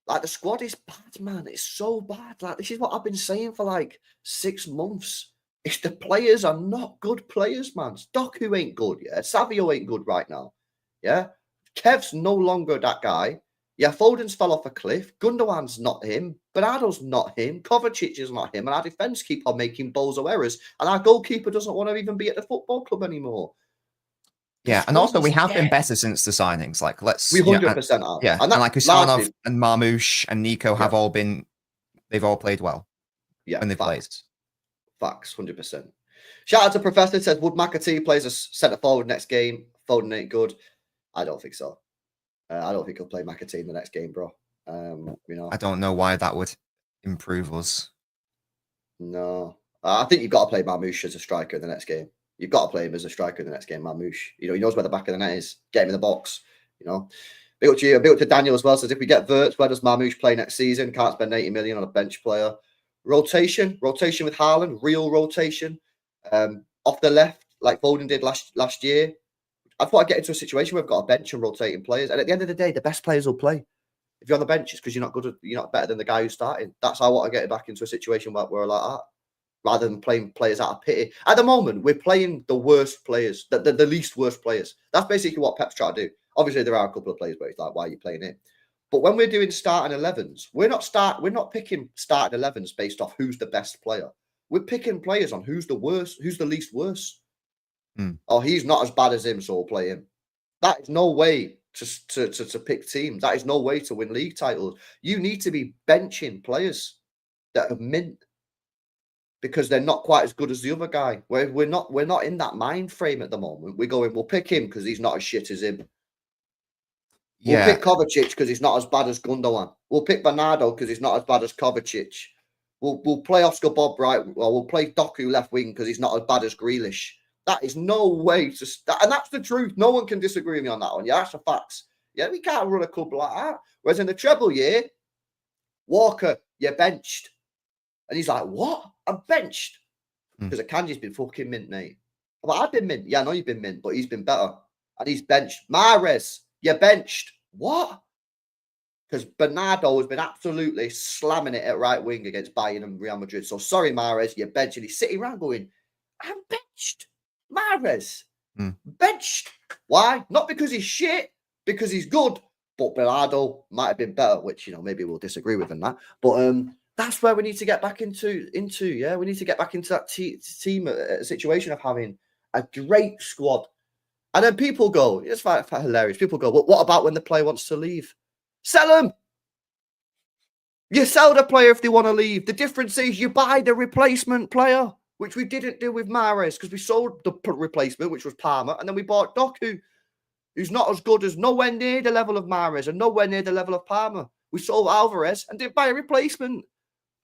Like, the squad is bad, man. It's so bad. Like, this is what I've been saying for like 6 months. It's the players are not good players, man. Doku ain't good, yeah. Savio ain't good right now, yeah. Kev's no longer that guy. Yeah, Foden's fell off a cliff. Gundogan's not him. Bernardo's not him. Kovacic is not him. And our defence keep on making bozo errors. And our goalkeeper doesn't want to even be at the football club anymore. Yeah, and also we have been better since the signings. Like, we 100% are. Yeah, and like Kusanov and Marmoush and Nico have all been, they've all played well. Yeah, when they played. Facts, 100%. Shout out to Professor, says, would McAtee plays a centre forward next game? Foden ain't good. I don't think so. I don't think he'll play McAtee in the next game, bro. I don't know why that would improve us. No, I think you've got to play Marmoush as a striker in the next game. You've got to play him as a striker in the next game, Marmoush. He knows where the back of the net is. Get him in the box. Big up to you. Big up to Daniel as well. Says, if we get Wirtz, where does Marmoush play next season? Can't spend 80 million on a bench player. Rotation with Haaland, real rotation. Off the left, like Foden did last year. I thought I'd get into a situation where we've got a bench and rotating players. And at the end of the day, the best players will play. If you're on the bench, it's because you're not better than the guy who's starting. That's how I want to get back into a situation where we're like that. Rather than playing players out of pity. At the moment, we're playing the worst players, the least worst players. That's basically what Pep's trying to do. Obviously, there are a couple of players where it's like, why are you playing it? But when we're doing starting 11s, we're not picking starting 11s based off who's the best player. We're picking players on who's the worst, who's the least worst. Oh, he's not as bad as him, so we'll play him. That is no way to pick teams. That is no way to win league titles. You need to be benching players that are mint because they're not quite as good as the other guy. We're not in that mind frame at the moment. We're going, we'll pick him because he's not as shit as him. We'll pick Kovacic because he's not as bad as Gundogan. We'll pick Bernardo because he's not as bad as Kovacic. We'll play Oscar Bob right, or we'll play Doku left wing because he's not as bad as Grealish. That is no way to start. And that's the truth. No one can disagree with me on that one. Yeah, that's the facts. Yeah, we can't run a club like that. Whereas in the treble year, Walker, you're benched. And he's like, what? I'm benched. Because Akanji's been fucking mint, mate. But I've been mint. Yeah, I know you've been mint, but he's been better. And he's benched. Mahrez, you're benched. What? because Bernardo has been absolutely slamming it at right wing against Bayern and Real Madrid. So sorry, Mahrez, you're benched. And he's sitting around going, I'm benched. Mahrez, benched. Why? Not because he's shit, because he's good. But Bernardo might have been better, which, maybe we'll disagree with in that. But that's where we need to get back into. Yeah, we need to get back into that team situation of having a great squad. And then people go, it's hilarious. People go, well, what about when the player wants to leave? Sell them. You sell the player if they want to leave. The difference is you buy the replacement player, which we didn't do with Mahrez because we sold the replacement, which was Palmer, and then we bought Doku, who's not as good as nowhere near the level of Mahrez and nowhere near the level of Palmer. We sold Alvarez and didn't buy a replacement.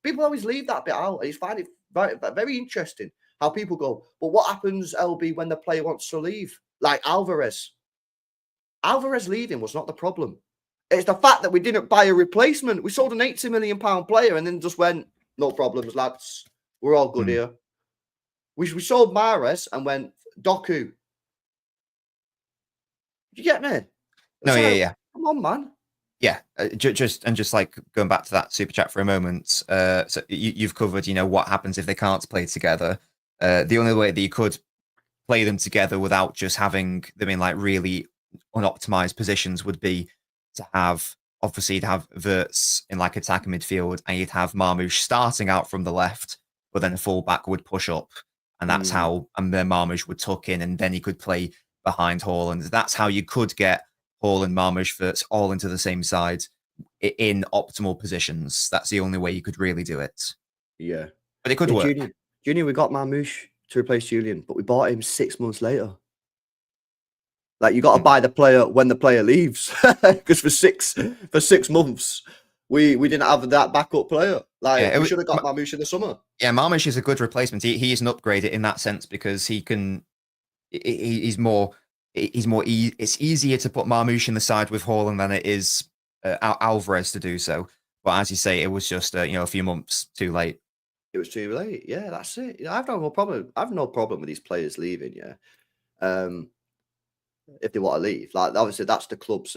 People always leave that bit out. I find it very interesting how people go, but what happens, LB, when the player wants to leave? Like Alvarez. Alvarez leaving was not the problem. It's the fact that we didn't buy a replacement. We sold an £80 million player and then just went, no problems, lads. We're all good here. We sold Mahrez and went, Doku. You get me? No, yeah. Come on, man. Yeah, just like going back to that super chat for a moment. So you've covered, what happens if they can't play together. The only way that you could play them together without just having them in like really unoptimized positions would be to have, obviously, you'd have Wirtz in like attacking midfield, and you'd have Marmoush starting out from the left, but then the fullback would push up, and that's how, and then Marmoush would tuck in, and then he could play behind Haaland. That's how you could get Haaland, Marmoush, Wirtz all into the same side in optimal positions. That's the only way you could really do it. Yeah. But it could work. Junior, we got Marmoush to replace Julian, but we bought him 6 months later. Like, you got to buy the player when the player leaves, because for six months we didn't have that backup player. Like, we should have got Marmoush in the summer. Yeah, Marmoush is a good replacement. He is an upgrade in that sense because he can. He's more. It's easier to put Marmoush in the side with Haaland than it is Alvarez to do so. But as you say, it was just a few months too late. It was too late. Yeah, that's it. I've no problem. I've no problem with these players leaving. Yeah, if they want to leave, like, obviously that's the club's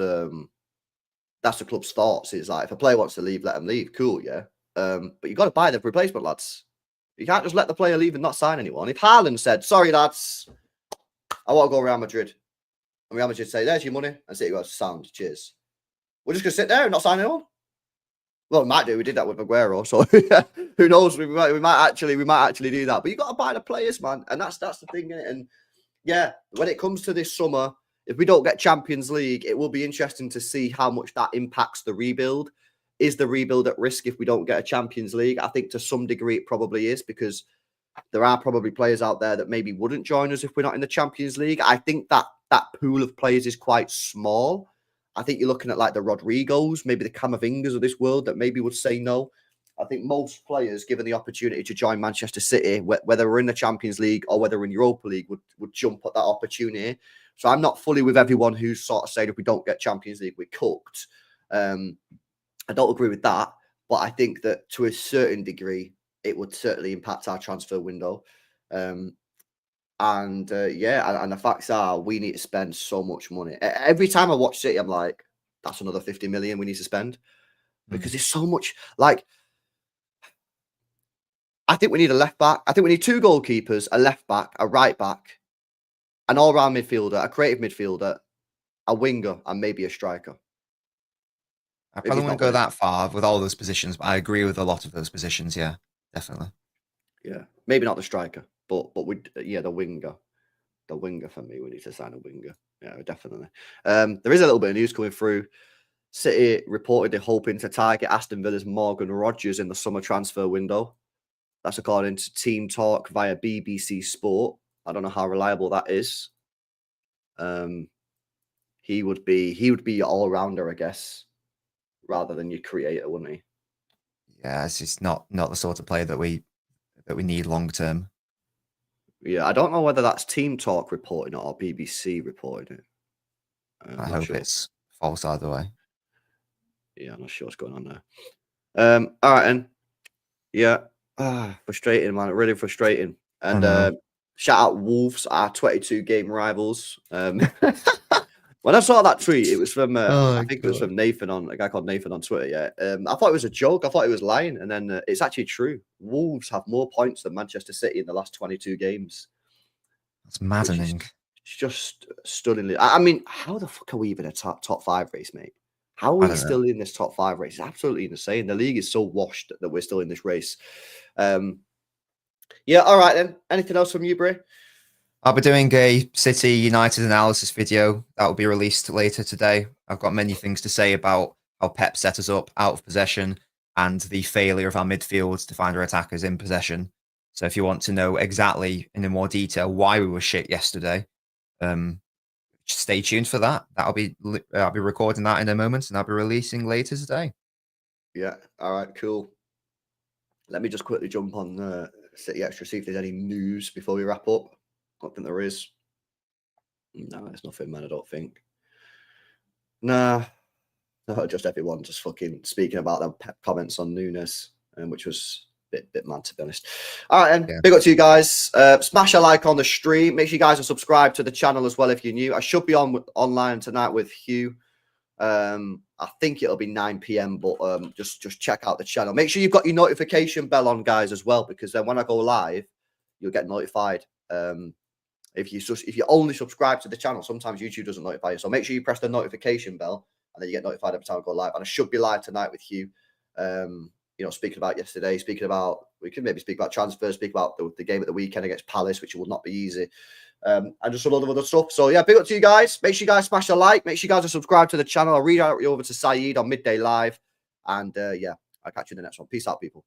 thoughts. It's like, if a player wants to leave, let them leave. Cool, yeah. But you got to buy the replacement, lads. You can't just let the player leave and not sign anyone. If Haaland said, "Sorry, lads, I want to go Real Madrid," and Real Madrid say, "There's your money," and City goes, "Sound, cheers," we're just gonna sit there and not sign anyone. Well, we might do. We did that with Aguero, so who knows? We might actually do that. But you got to buy the players, man, and that's the thing, innit? And yeah, when it comes to this summer, if we don't get Champions League, it will be interesting to see how much that impacts the rebuild. Is the rebuild at risk if we don't get a Champions League? I think to some degree it probably is, because there are probably players out there that maybe wouldn't join us if we're not in the Champions League. I think that pool of players is quite small. I think you're looking at like the Rodrigos, maybe the Camavingas of this world that maybe would say no. I think most players, given the opportunity to join Manchester City, whether we're in the Champions League or whether we're in Europa League, would jump at that opportunity. So I'm not fully with everyone who's sort of saying if we don't get Champions League, we're cooked. I don't agree with that, but I think that to a certain degree, it would certainly impact our transfer window. And the facts are we need to spend so much money. Every time I watch City, I'm like, that's another 50 million we need to spend, because there's so much. Like, I think we need a left back. I think we need 2 goalkeepers, a left back, a right back, an all-round midfielder, a creative midfielder, a winger, and maybe a striker. I probably wouldn't go that far with all those positions, but I agree with a lot of those positions. Yeah, definitely. Yeah, maybe not the striker, but the winger. The winger for me, we need to sign a winger. Yeah, definitely. There is a little bit of news coming through. City reportedly hoping to target Aston Villa's Morgan Rogers in the summer transfer window. That's according to Team Talk via BBC Sport. I don't know how reliable that is. He would be your all-rounder, I guess, rather than your creator, wouldn't he? Yeah, it's just not the sort of player that we need long term. Yeah, I don't know whether that's Team Talk reporting it or BBC reporting it. I hope it's false either way. Yeah, I'm not sure what's going on there. All right, then. Yeah. Frustrating, man. Really frustrating. And shout out Wolves, our 22-game rivals. When When I saw that tweet, it was from Oh, I think it was God. from Nathan a guy called Nathan on Twitter. Yeah, I thought it was a joke. I thought he was lying, and then it's actually true. Wolves have more points than Manchester City in the last 22 games, That's which is maddening. just stunningly. I mean, how the fuck are we even a top five race, mate? How are I we don't know. still in this top five race? It's absolutely insane. The league is so washed that we're still in this race. Yeah, all right then. Anything else from you, Bray? I'll be doing a City United analysis video that will be released later today. I've got many things to say about how Pep set us up out of possession and the failure of our midfield to find our attackers in possession. So if you want to know exactly in more detail why we were shit yesterday, stay tuned for that. I'll be recording that in a moment, and I'll be releasing later today. Yeah. All right. Cool. Let me just quickly jump on City Extra, see if there's any news before we wrap up. I don't think there is. No, there's nothing, man. I don't think. Nah, no, just everyone just fucking speaking about their Pep comments on Nunes, which was a bit mad, to be honest. All right, and Yeah. big up to you guys. Smash a like on the stream. Make sure you guys are subscribed to the channel as well if you're new. I should be online tonight with Hugh. I think it'll be 9 p.m. But just check out the channel. Make sure you've got your notification bell on, guys, as well, because then when I go live, you'll get notified. If you only subscribe to the channel, sometimes YouTube doesn't notify you. So make sure you press the notification bell, and then you get notified every time I go live. And I should be live tonight with Hugh. Speaking about yesterday, we can maybe speak about transfers, speak about the game at the weekend against Palace, which will not be easy. And just a lot of other stuff. So yeah, big up to you guys. Make sure you guys smash a like. Make sure you guys are subscribed to the channel. I'll read out you over to Saeed on Midday Live. And yeah, I'll catch you in the next one. Peace out, people.